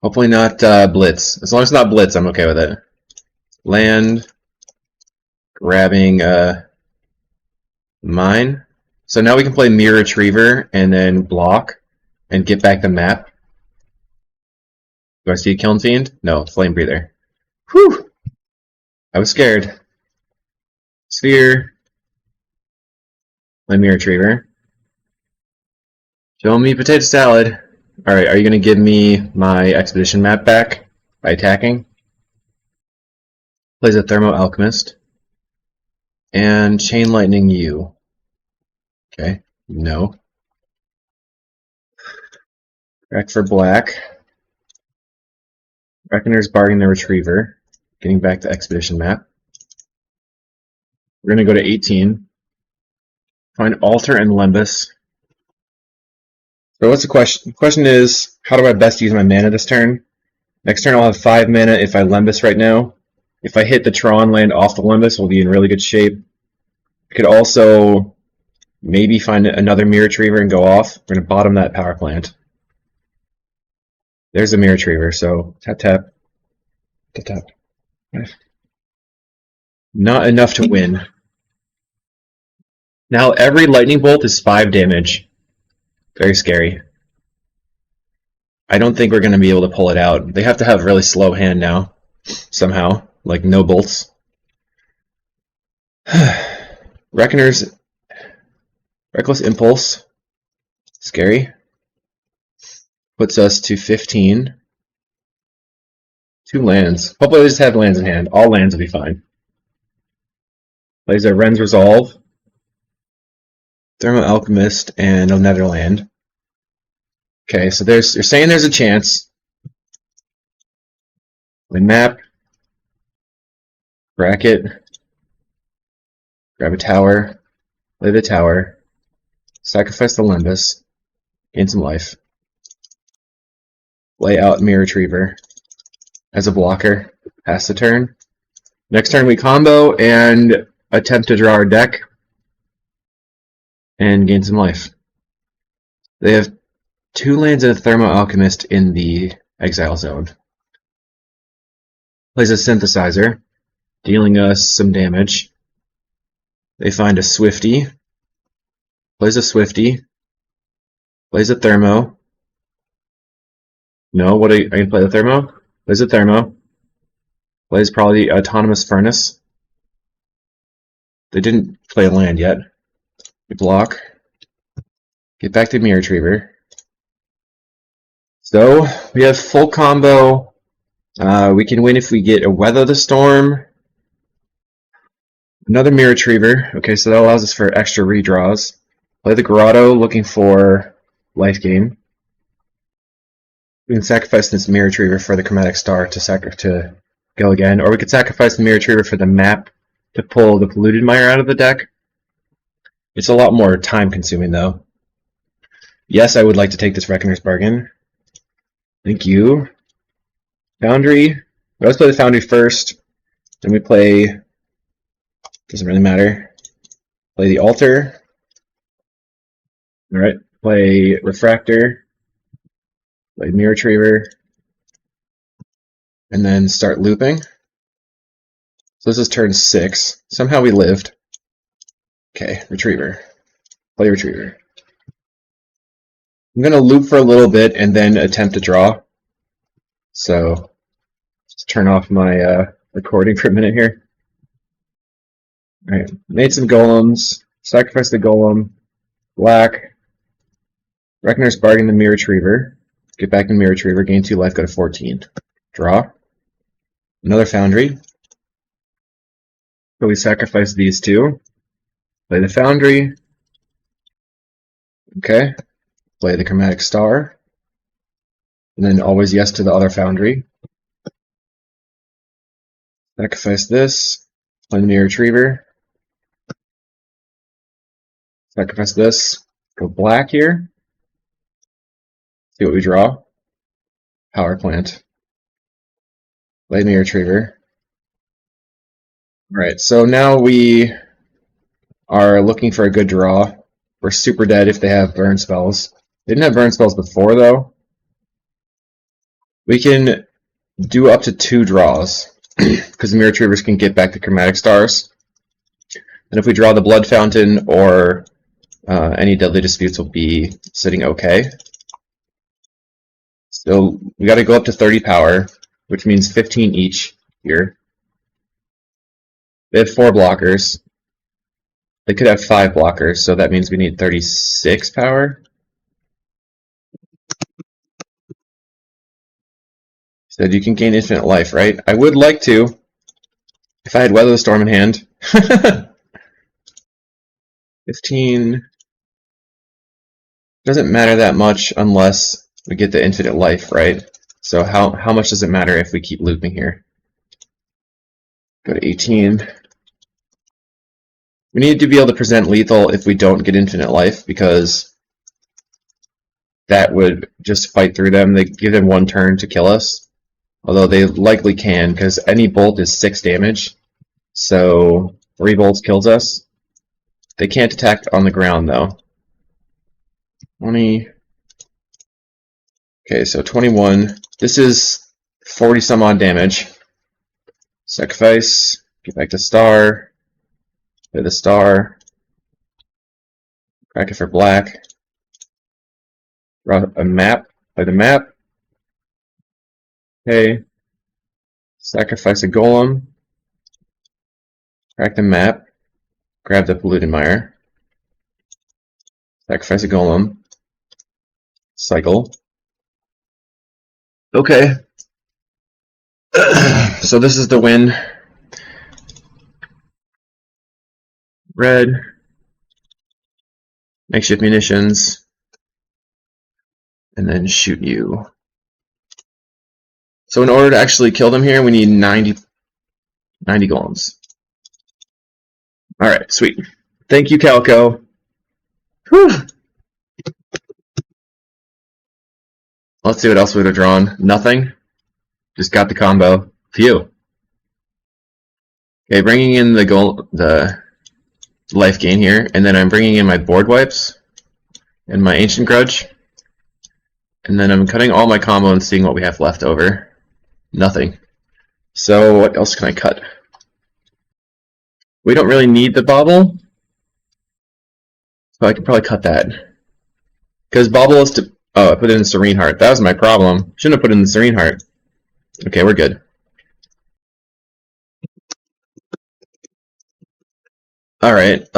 Hopefully not Blitz. As long as it's not Blitz, I'm okay with it. Land. Grabbing mine. So now we can play Mirror Retriever and then block and get back the map. Do I see a Kiln Fiend? No, Flame Breather. Whew! I was scared. Sphere. Play Mirror Retriever. Show me Potato Salad. Alright, are you going to give me my Expedition map back by attacking? Plays a Thermo Alchemist. And Chain Lightning you. Okay, no. Back for black. Reckoner's Bargain the Retriever. Getting back to Expedition map. We're going to go to 18. Find Altar and Lembas. So what's the question? The question is, how do I best use my mana this turn? Next turn I'll have 5 mana if I Lembas right now. If I hit the Tron land off the Lembas, we'll be in really good shape. I could also maybe find another Mirror Retriever and go off. We're going to bottom that power plant. There's a Mirror Retriever, so tap tap. Tap tap. Not enough to win. Now every lightning bolt is 5 damage. Very scary. I don't think we're going to be able to pull it out. They have to have a really slow hand now. Somehow. Like no bolts. Reckoner's Reckless Impulse. Scary. Puts us to 15. 2 lands. Hopefully we just have lands in hand. All lands will be fine. Plays a Ren's Resolve. Thermo Alchemist and a Netherland. Okay, so you're saying there's a chance. We map. Bracket. Grab a tower. Play the tower. Sacrifice the Lembas. Gain some life. Lay out Mirror Retriever as a blocker. Pass the turn. Next turn we combo and attempt to draw our deck. And gain some life. They have 2 lands and a Thermo Alchemist in the exile zone. Plays a Synthesizer, dealing us some damage. They find a Swifty. Plays a Swifty. Plays a Thermo. No, what are you going to play the Thermo? Plays a Thermo. Plays probably the Autonomous Furnace. They didn't play a land yet. We block. Get back to Mirror Retriever. So, we have full combo. We can win if we get a Weather the Storm. Another Mirror Retriever. Okay, so that allows us for extra redraws. Play the Grotto, looking for life gain. We can sacrifice this Mirror Retriever for the Chromatic Star to go again, or we could sacrifice the Mirror Retriever for the map to pull the Polluted Mire out of the deck. It's a lot more time consuming though. Yes, I would like to take this Reckoner's Bargain. Thank you. Foundry. We always play the Foundry first, then we play, doesn't really matter, play the Altar. Alright, play Refractor, play Mirror Retriever, and then start looping. So this is turn 6. Somehow we lived. Okay, Retriever. Play Retriever. I'm going to loop for a little bit and then attempt to draw. So, just turn off my recording for a minute here. Alright, made some golems. Sacrifice the golem. Black. Reckoner's Bargain the Mirror Retriever. Get back in Mirror Retriever, gain 2 life, go to 14. Draw. Another Foundry. So we sacrifice these two. Play the Foundry. Okay. Play the Chromatic Star. And then always yes to the other Foundry. Sacrifice this. Play the Mirror Retriever. Sacrifice this. Go black here. See what we draw. Power Plant. Play the Mirror Retriever. Alright, so now we are looking for a good draw. We're super dead if they have burn spells. They didn't have burn spells before though. We can do up to 2 draws because the Mirror Retrievers can get back the Chromatic Stars. And if we draw the Blood Fountain or any Deadly Disputes will be sitting okay. So we got to go up to 30 power, which means 15 each here. They have 4 blockers. They could have 5 blockers, so that means we need 36 power. Said you can gain infinite life, right? I would like to, if I had Weather the Storm in hand. 15 doesn't matter that much unless we get the infinite life, right? So how much does it matter if we keep looping here? Go to 18. We need to be able to present lethal if we don't get infinite life, because that would just fight through them. They give them 1 turn to kill us. Although they likely can, because any bolt is 6 damage. So 3 bolts kills us. They can't attack on the ground though. 20. Okay, so 21. This is 40 some odd damage. Sacrifice. Get back to Star. Play the Star. Crack it for black. Draw a map. Play the map. Okay. Sacrifice a golem. Crack the map. Grab the Polluted Mire. Sacrifice a golem. Cycle. Okay. So this is the win. Red. Makeshift munitions. And then shoot you. So in order to actually kill them here, we need 90 golems. Alright, sweet. Thank you, Calco. Whew. Let's see what else we would have drawn. Nothing. Just got the combo. Phew. Okay, bringing in the life gain here, and then I'm bringing in my board wipes and my Ancient Grudge. And then I'm cutting all my combo and seeing what we have left over. Nothing. So what else can I cut? We don't really need the bauble, so I could probably cut that. Because bauble is to... Oh, I put it in Serene Heart. That was my problem. Shouldn't have put it in the Serene Heart. Okay, we're good. Alright,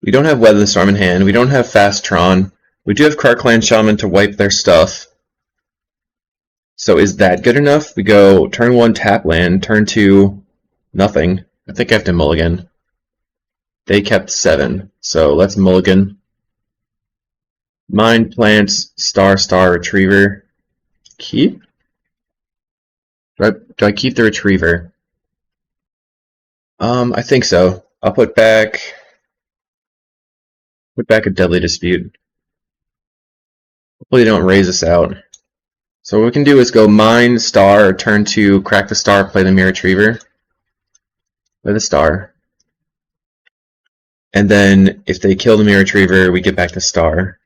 we don't have Weather the Storm in hand. We don't have Fast Tron. We do have Karkland Shaman to wipe their stuff. So is that good enough? We go turn 1 tap land, turn 2 Nothing. I think I have to mulligan. They kept 7, so let's mulligan. Mind plants, star, retriever. Keep? Do I keep the retriever? I think so. I'll put back a deadly dispute. Hopefully they don't raise us out. So what we can do is go mine, star, turn 2, crack the star, play the mirror retriever. Play the star. And then if they kill the mirror retriever, we get back the star.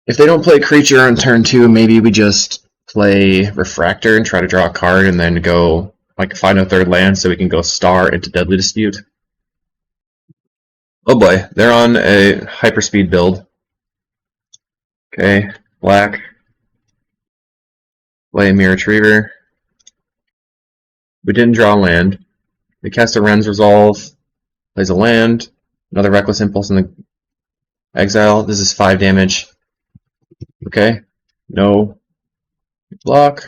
If they don't play creature on turn 2, maybe we just play refractor and try to draw a card and then go like find a third land so we can go star into deadly dispute. Oh boy, they're on a hyperspeed build. Okay, black. Play a mirror retriever. We didn't draw land. They cast a Ren's Resolve. Plays a land. Another Reckless Impulse in the exile. This is 5 damage. Okay. No. Block.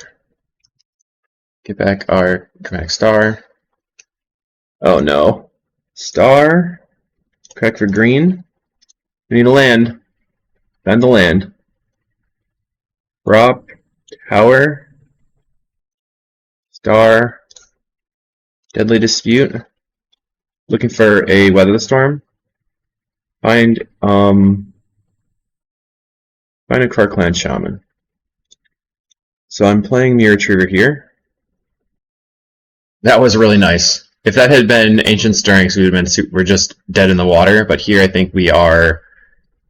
Get back our Chromatic Star. Oh no. Star. Correct for green. We need a land. Bend the land. Drop. Tower. Star. Deadly Dispute. Looking for a Weather the Storm. Find a Clan Shaman. So I'm playing Mirror Retriever here. That was really nice. If that had been Ancient Stirrings, we're just dead in the water. But here I think we are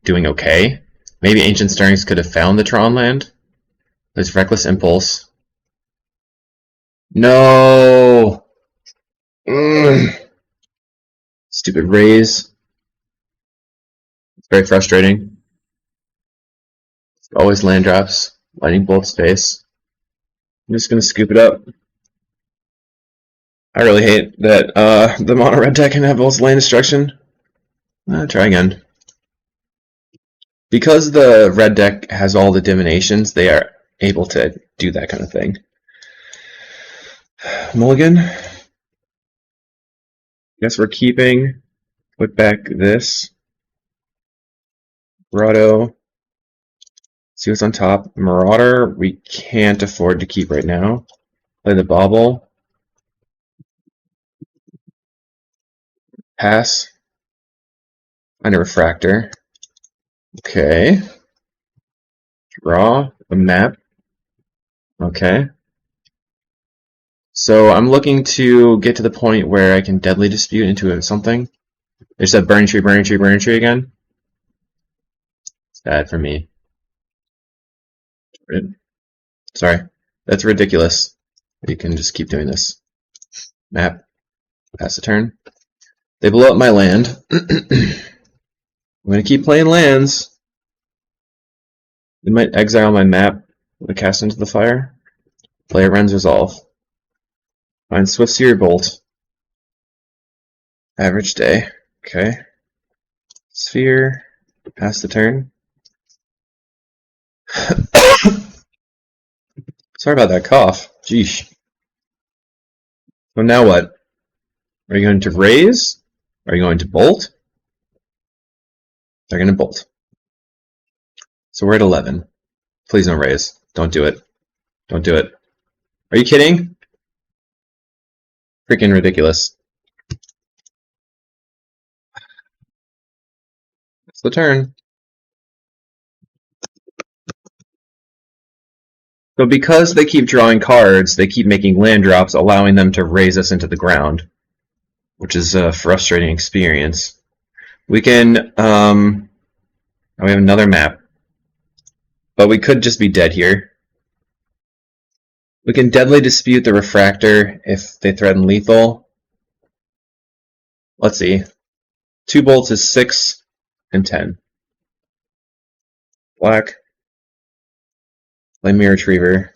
doing okay. Maybe Ancient Stirrings could have found the Tron land. There's Reckless Impulse. No. Stupid raise. It's very frustrating. Always land drops. Lightning Bolt space. I'm just gonna scoop it up. I really hate that the mono red deck can have both land destruction. Try again. Because the red deck has all the divinations, they are able to do that kind of thing. Mulligan. Guess we're keeping. Put back this. Grotto. See what's on top. Marauder, we can't afford to keep right now. Play the Bauble. Pass. Find a Refractor. Okay. Draw a map. Okay. So I'm looking to get to the point where I can Deadly Dispute into something. There's that Burning Tree again. It's bad for me. Sorry. That's ridiculous. You can just keep doing this. Map. Pass the turn. They blow up my land. I'm going to keep playing lands. They might exile my map with a Cast into the Fire. Play a Ren's Resolve. Find Swiftseer Bolt. Average day. Okay. Sphere. Pass the turn. Sorry about that cough. Jeesh. So now what? Are you going to raise? Are you going to bolt? They're going to bolt. So we're at 11. Please don't raise. Don't do it. Don't do it. Are you kidding? Freaking ridiculous. That's the turn. So because they keep drawing cards, they keep making land drops, allowing them to raise us into the ground, which is a frustrating experience. We can, we have another map, but we could just be dead here. We can Deadly Dispute the Refractor if they threaten lethal. Let's see. 2 bolts is 6 and 10. Black. Play Mirror Retriever.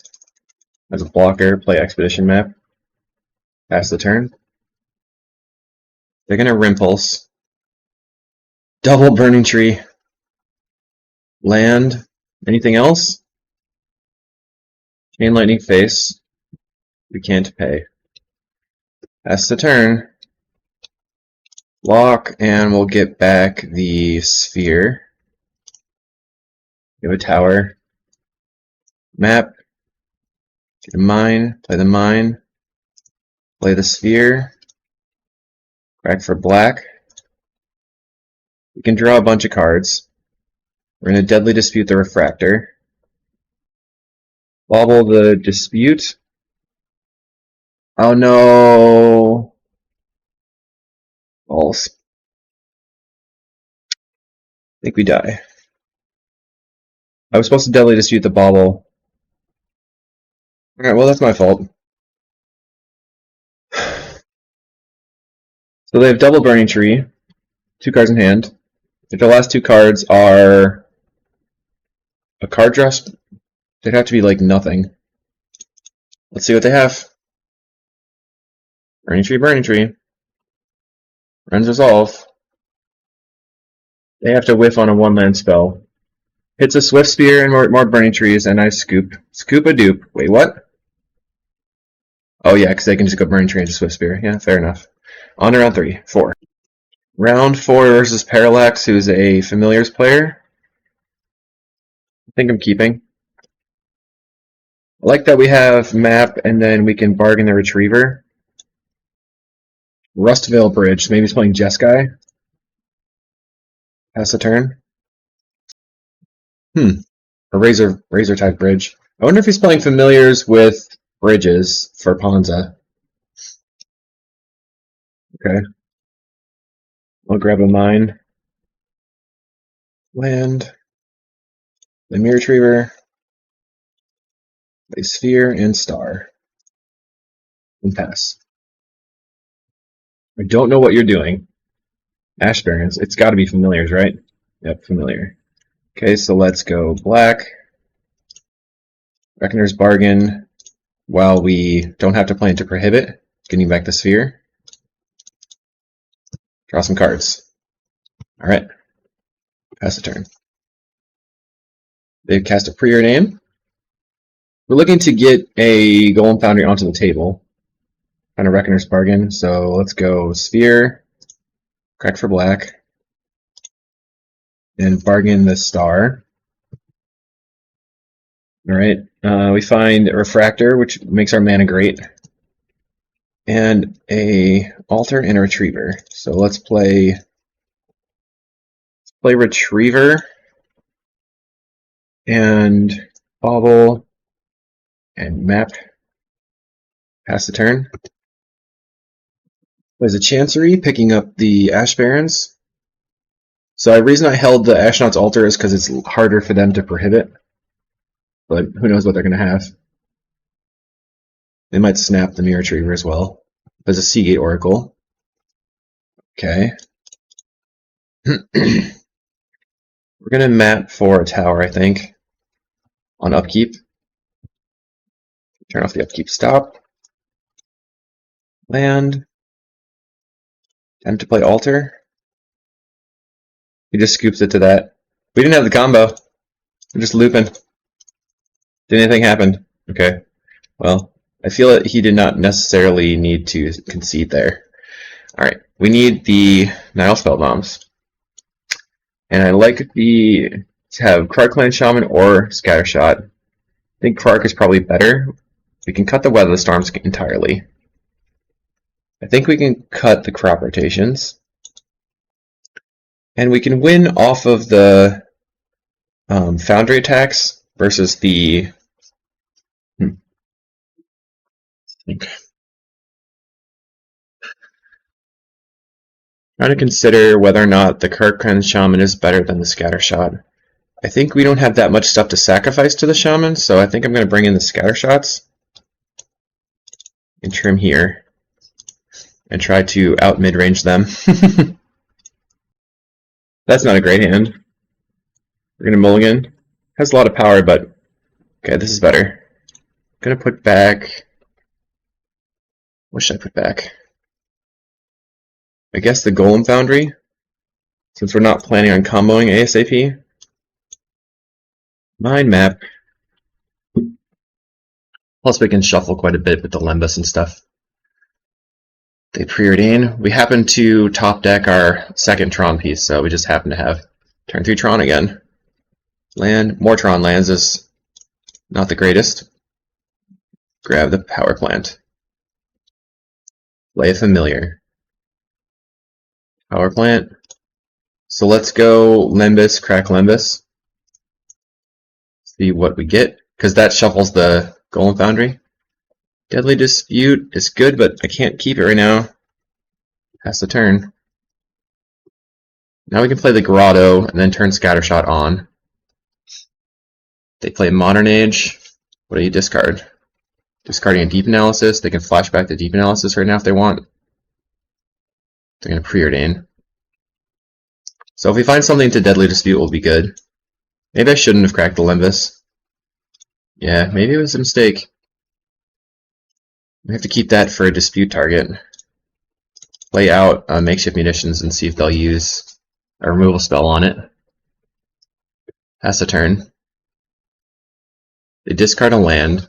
As a blocker, play Expedition Map. Pass the turn. They're going to Rimpulse. Double Burning Tree. Land. Anything else? Chain Lightning Face. We can't pay. That's the turn. Lock, and we'll get back the sphere. Give a tower. Map. Get a mine. Play the mine. Play the sphere. Crack for black. We can draw a bunch of cards. We're going to deadly dispute the refractor. Bobble the dispute. Oh no! False. I think we die. I was supposed to deadly dispute the bobble. Alright, well that's my fault. So they have double Burning Tree, 2 cards in hand. If the last 2 cards are a card draw, they'd have to be like nothing. Let's see what they have. Burning Tree, Burning Tree. Runs Resolve. They have to whiff on a 1-land spell. Hits a Swift Spear and more Burning Trees, and I scoop. Scoop a dupe. Wait, what? Oh yeah, because they can just go Burning Tree into Swift Spear. Yeah, fair enough. On to round 4. Round 4 versus Parallax, who's a Familiars player. I think I'm keeping. I like that we have Map, and then we can bargain the Retriever. Rustvale Bridge, maybe he's playing Jeskai. Pass the turn. A Razor type bridge. I wonder if he's playing Familiars with bridges for Ponza. Okay. I'll grab a mine. Land. The Mirror Retriever. A Sphere and Star. And pass. I don't know what you're doing. Ash Barrens. It's got to be Familiars, right? Yep, Familiar. Okay, so let's go black. Reckoner's Bargain. While we don't have to play into Prohibit. Getting back the Sphere. Draw some cards. Alright. Pass the turn. They've cast a Preordain. We're looking to get a Golem Foundry onto the table. Kind of Reckoner's Bargain. So let's go Sphere. Crack for black. And bargain the Star. Alright. We find a Refractor, which makes our mana great. And a Altar and a Retriever. So let's play Retriever. And Bobble. And Map. Pass the turn. There's a Chancery picking up the Ash Barrens. So the reason I held the Ashnod's Altar is because it's harder for them to prohibit. But who knows what they're going to have. They might snap the Mirror Retriever as well. There's a Seagate Oracle. Okay. We're going to map for a tower, I think. On upkeep. Turn off the upkeep stop. Land. Time to play Altar. He just scoops it to that. We didn't have the combo. We're just looping. Did anything happen? Okay. Well, I feel that he did not necessarily need to concede there. Alright, we need the Nile Spell Bombs. And I like to have Krark-Clan Shaman or Scattershot. I think Krark is probably better. We can cut the Weather the Storms entirely. I think we can cut the crop rotations. And we can win off of the Foundry attacks versus the... Trying to consider whether or not the Krark-Clan Shaman is better than the Scattershot. I think we don't have that much stuff to sacrifice to the Shaman, so I think I'm going to bring in the Scattershots and trim here and try to out mid-range them. That's not a great hand. We're going to mulligan. Has a lot of power, but okay, this is better. I'm going to put back... What should I put back? I guess the Golem Foundry, since we're not planning on comboing ASAP. Mind Map. Plus we can shuffle quite a bit with the Lembas and stuff. They preordain. We happen to top deck our second Tron piece, so we just happen to have turn 3 Tron again. Land, more Tron lands is not the greatest. Grab the power plant. Play a familiar. Power plant. So let's go Lembas, crack Lembas. See what we get, because that shuffles the Golem Foundry. Deadly Dispute is good, but I can't keep it right now. Pass the turn. Now we can play the Grotto and then turn Scattershot on. They play Modern Age. What do you discard? Discarding a Deep Analysis. They can flash back to Deep Analysis right now if they want. They're going to preordain. So if we find something to Deadly Dispute, we'll be good. Maybe I shouldn't have cracked the Lembas. Yeah, maybe it was a mistake. We have to keep that for a dispute target. Play out Makeshift Munitions and see if they'll use a removal spell on it. Pass the turn. They discard a land,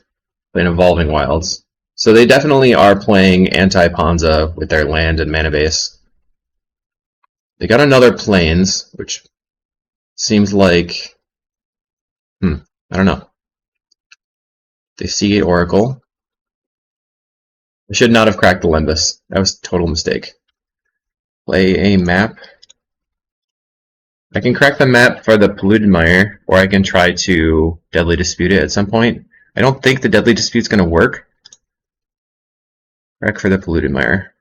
play an Evolving Wilds. So they definitely are playing anti-Ponza with their land and mana base. They got another Plains, which seems like... I don't know. They Seagate Oracle. I should not have cracked the Lembas. That was a total mistake. Play a map. I can crack the map for the Polluted Mire, or I can try to Deadly Dispute it at some point. I don't think the Deadly Dispute's going to work. Crack for the Polluted Mire.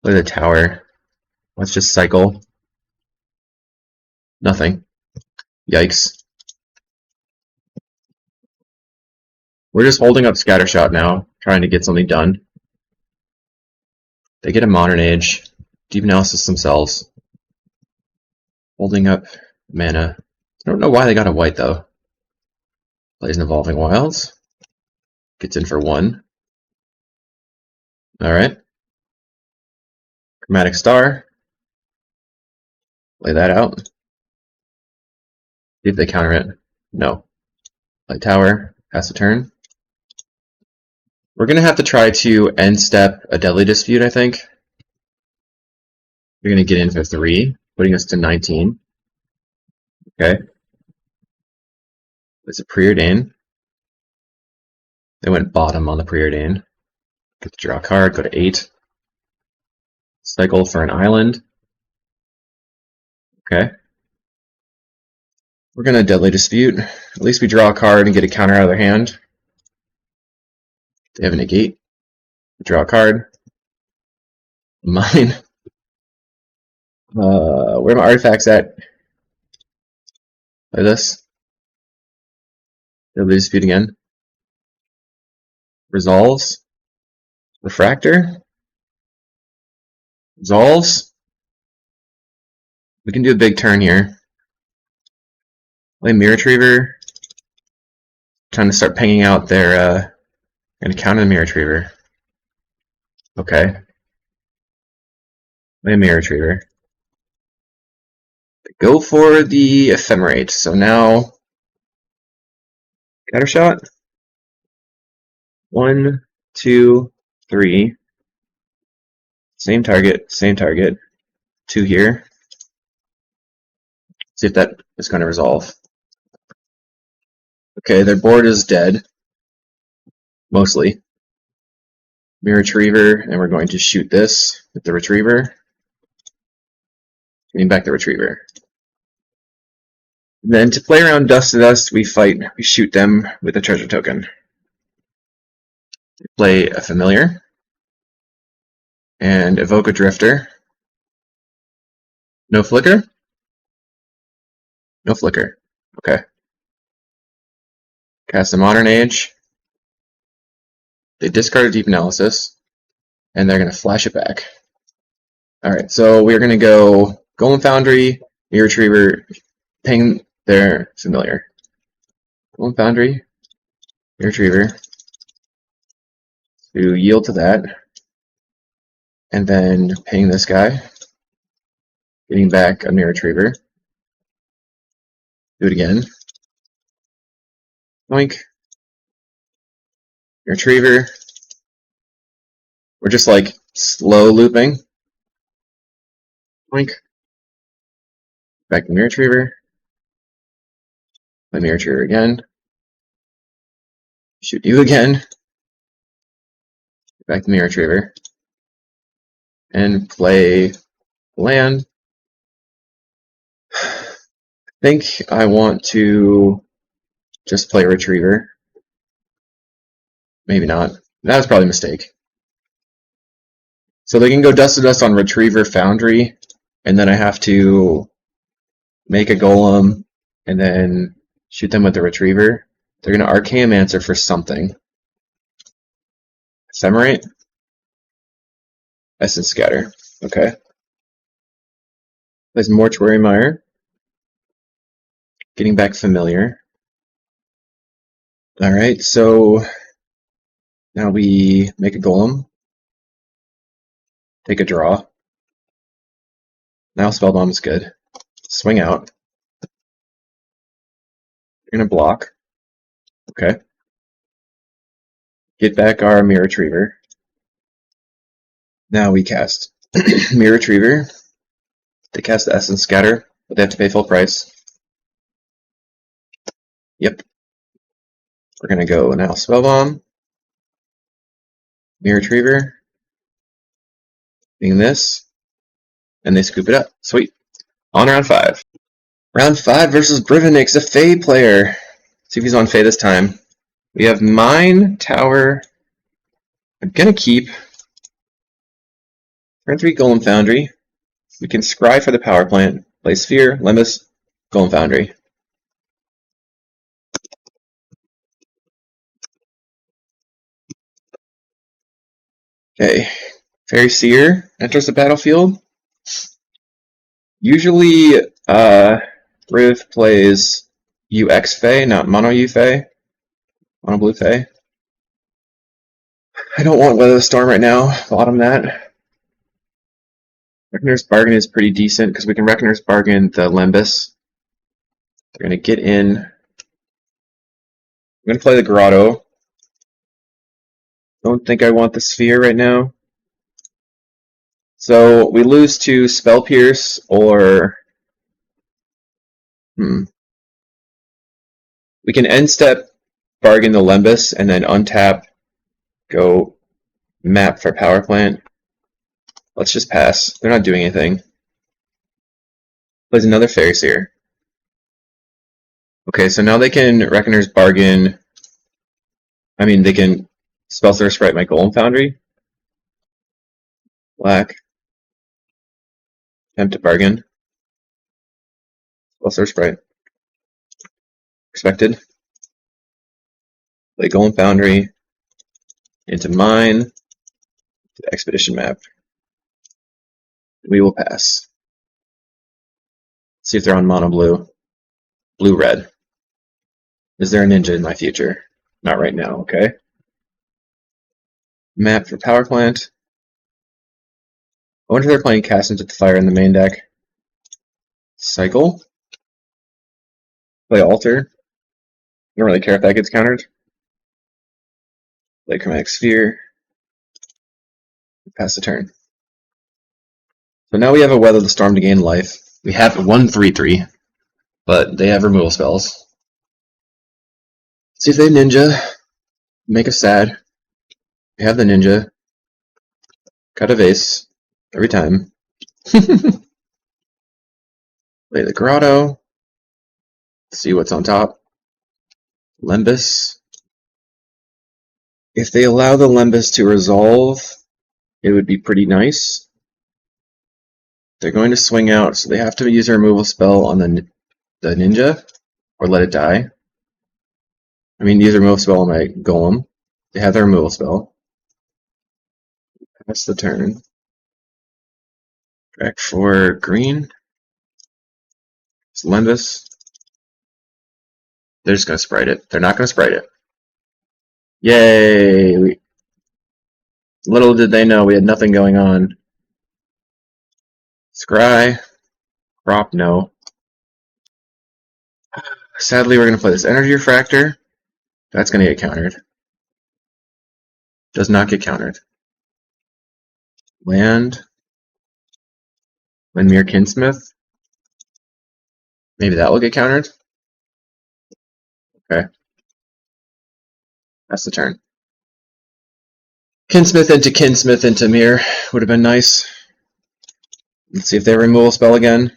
Play the Tower. Let's just cycle. Nothing. Yikes. We're just holding up Scattershot now, trying to get something done. They get a Modern Age. Deep Analysis themselves. Holding up mana. I don't know why they got a white though. Plays an Evolving Wilds. Gets in for 1. Alright. Chromatic Star. Play that out. See if they counter it. No. Play Tower. Pass the turn. We're going to have to try to end step a Deadly Dispute, I think. We're going to get in for 3, putting us to 19. Okay. It's a preordain. They went bottom on the preordain. Get to draw a card, go to 8. Cycle for an island. Okay. We're going to Deadly Dispute. At least we draw a card and get a counter out of their hand. They have a negate. Draw a card. Mine. Where are my artifacts at? Play this. Deadly Dispute again. Resolves. Refractor. Resolves. We can do a big turn here. Play Mirror Retriever. Trying to start pinging out their and counter the Mirror Retriever. Okay. Play a Mirror Retriever. Go for the Ephemerate. So now Scattershot. 1, 2, 3. Same target, same target. 2 here. See if that is going to resolve. Okay, their board is dead. Mostly. Mirror Retriever, and we're going to shoot this with the Retriever. Getting back the Retriever. And then to play around Dust to Dust, we shoot them with a treasure token. We play a Familiar. And evoke a Drifter. No Flicker? No Flicker. Okay. Cast a Modern Age. They discard a Deep Analysis, and they're going to flash it back. Alright, so we're going to go Golem Foundry, Mirror Retriever, ping their Familiar. Golem Foundry, Mirror Retriever, to yield to that, and then ping this guy, getting back a Mirror Retriever. Do it again. Boink. Retriever. We're just like slow looping. Blink. Back to Mirror Retriever. Play Mirror Retriever again. Shoot you again. Back to Mirror Retriever. And play land. I think I want to just play Retriever. Maybe not. That was probably a mistake. So they can go dust to dust on Retriever Foundry, and then I have to make a golem and then shoot them with the Retriever. They're going to Archaeomancer for something. Ephemerate? Essence Scatter. Okay. There's Mortuary Mire. Getting back familiar. Alright, so now we make a golem. Take a draw. Now Spellbomb is good. Swing out. We're gonna block. Okay. Get back our Mirror Retriever. Now we cast Mirror Retriever. They cast the Essence Scatter, but they have to pay full price. Yep. We're gonna go now Spellbomb. Mirror Retriever. Being this. And they scoop it up. Sweet. On round 5. Round 5 versus Brivenix, a Fae player. See if he's on Fae this time. We have Mine, Tower. I'm gonna keep. Turn 3 Golem Foundry. We can scry for the power plant. Play Sphere, Lembas, Golem Foundry. Okay. Fairy Seer enters the battlefield. Usually, Riv plays UX Fae, not Mono U Fae. Mono Blue Fae. I don't want Weather the Storm right now. Bottom that. Reckoner's Bargain is pretty decent because we can Reckoner's Bargain the Lembas. They're going to get in. I'm going to play the Grotto. Don't think I want the Sphere right now. So we lose to Spell Pierce or we can end step Bargain the Lembas and then untap, go map for power plant. Let's just pass. They're not doing anything. Plays another Fairy Seer. Okay, so now they can Reckoner's Bargain. I mean, they can Spell Thirst Sprite my Golem Foundry. Black. Attempt to bargain. Spell Thirst Sprite. Expected. Play Golem Foundry into Mine. To the Expedition map. We will pass. See if they're on mono blue. Blue red. Is there a ninja in my future? Not right now, okay. Map for power plant. I wonder if they're playing Cast into the Fire in the main deck. Cycle. Play Altar. I don't really care if that gets countered. Play Chromatic Sphere. Pass the turn. So now we have a Weather the Storm to gain life. We have 1 3/3, but they have removal spells. See if they ninja. Make us sad. We have the ninja. Cut a vase. Every time. Play the Grotto. See what's on top. Lembas. If they allow the Lembas to resolve, it would be pretty nice. They're going to swing out, so they have to use a removal spell on the ninja, or let it die. I mean, use a removal spell on my golem. They have their removal spell. That's the turn. Back for green. It's Lembas. They're just going to sprite it. They're not going to sprite it. Yay! Little did they know we had nothing going on. Scry. Crop, no. Sadly, we're going to play this Energy Refractor. That's going to get countered. Does not get countered. Land. Lindmere Kinsmith. Maybe that will get countered. Okay. That's the turn. Kinsmith into Mirror would have been nice. Let's see if they remove a spell again.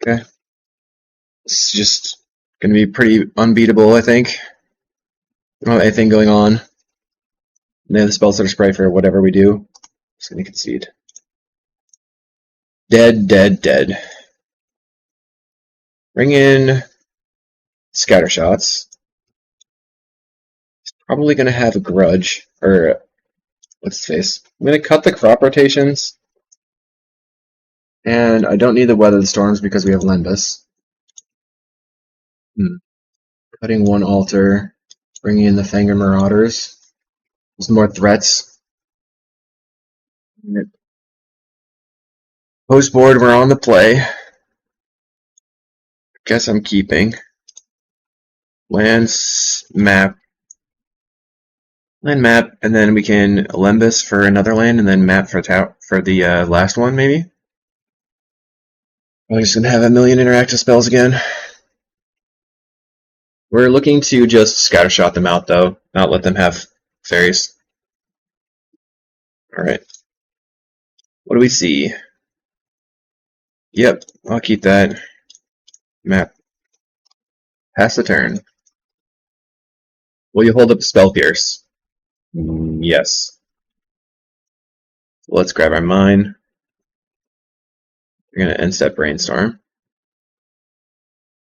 Okay. It's just going to be pretty unbeatable, I think. We don't have anything going on. They have the spell sort of spray for whatever we do. Just going to concede. Dead, dead, dead. Bring in Scatter Shots. He's probably going to have a Grudge, or what's his face? I'm going to cut the crop rotations, and I don't need the Weather the Storms because we have Lembas. Cutting one altar, bringing in the Fanger Marauders. There's more threats. Post board, we're on the play. Guess I'm keeping. Lands, map. Land map, and then we can Lembas for another land, and then map for the last one, maybe? We're just going to have a million interactive spells again. We're looking to just scattershot them out, though, not let them have fairies. Alright. What do we see? Yep, I'll keep that. Map. Pass the turn. Will you hold up Spell Pierce? Yes. Let's grab our mine. We're going to end step Brainstorm.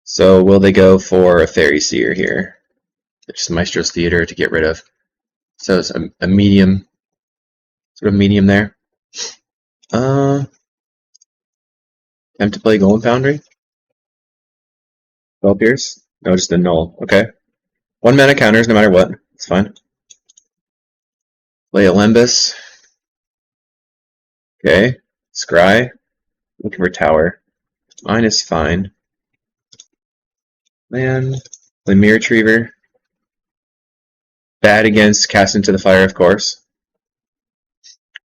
So will they go for a Fairy Seer here? Just Maestro's Theater to get rid of. So it's a medium, sort of medium there. Time to play Golden Foundry. Spell Pierce? No, just a null. Okay. 1 mana counters no matter what. It's fine. Play a Lembas. Okay. Scry. Looking for Tower. Mine is fine. Land. Play Mirror Retriever. Bad against Cast into the Fire, of course.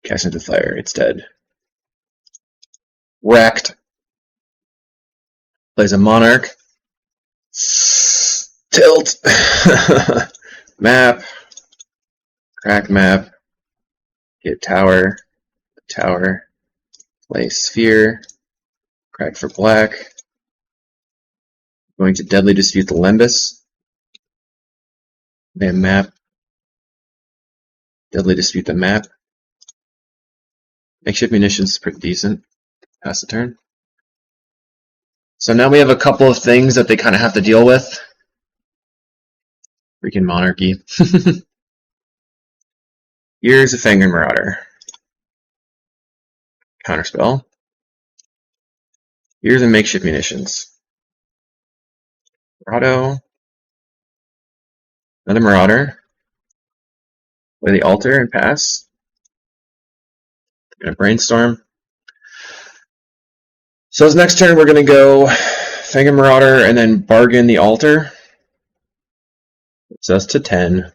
Cast into the Fire. It's dead. Wrecked. Plays a Monarch. Tilt. Map. Crack map. Get Tower. Tower. Play Sphere. Crack for black. Going to Deadly Dispute the Lembas. Play a map. Deadly Dispute the map. Makeshift Munitions is pretty decent. Pass the turn. So now we have a couple of things that they kind of have to deal with. Freaking Monarchy. Here's a Fanger Marauder. Counterspell. Here's a Makeshift Munitions. Grotto. Another Marauder. Play the Altar and pass. Gonna Brainstorm. So this next turn we're gonna go Fanger Marauder and then bargain the Altar. It's us to 10.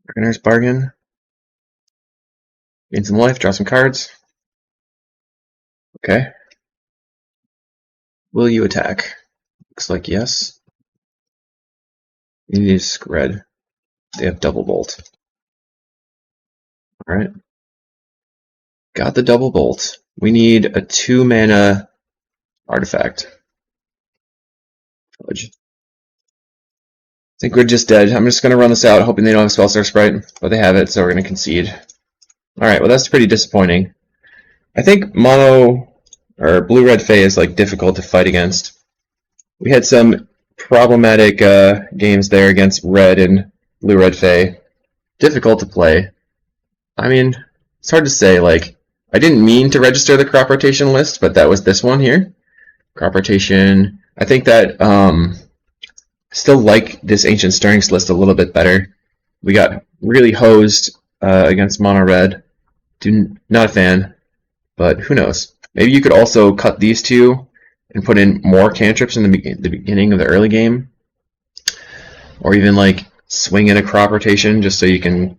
Bargainer's bargain. Gain some life, draw some cards. Okay. Will you attack? Looks like yes. You need to red. They have double bolt. Alright. Got the double bolt. We need a 2-mana artifact. Fudge. I think we're just dead. I'm just going to run this out, hoping they don't have Spellstar Sprite, but they have it, so we're going to concede. Alright, well that's pretty disappointing. I think mono, or blue-red Fae is like difficult to fight against. We had some problematic games there against red and blue-red Fae. Difficult to play. I mean, it's hard to say, like, I didn't mean to register the crop rotation list, but that was this one here. Crop rotation. I think that still like this Ancient Stirrings list a little bit better. We got really hosed against mono red. Not a fan, but who knows? Maybe you could also cut these two and put in more cantrips in the beginning of the early game. or even like swing in a crop rotation just so you can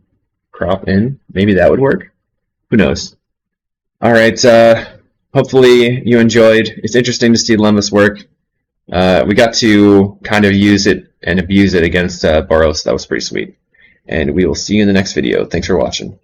crop in. Maybe that would work. Who knows? Alright, hopefully you enjoyed. It's interesting to see Lembas work. We got to kind of use it and abuse it against Boros. That was pretty sweet. And we will see you in the next video. Thanks for watching.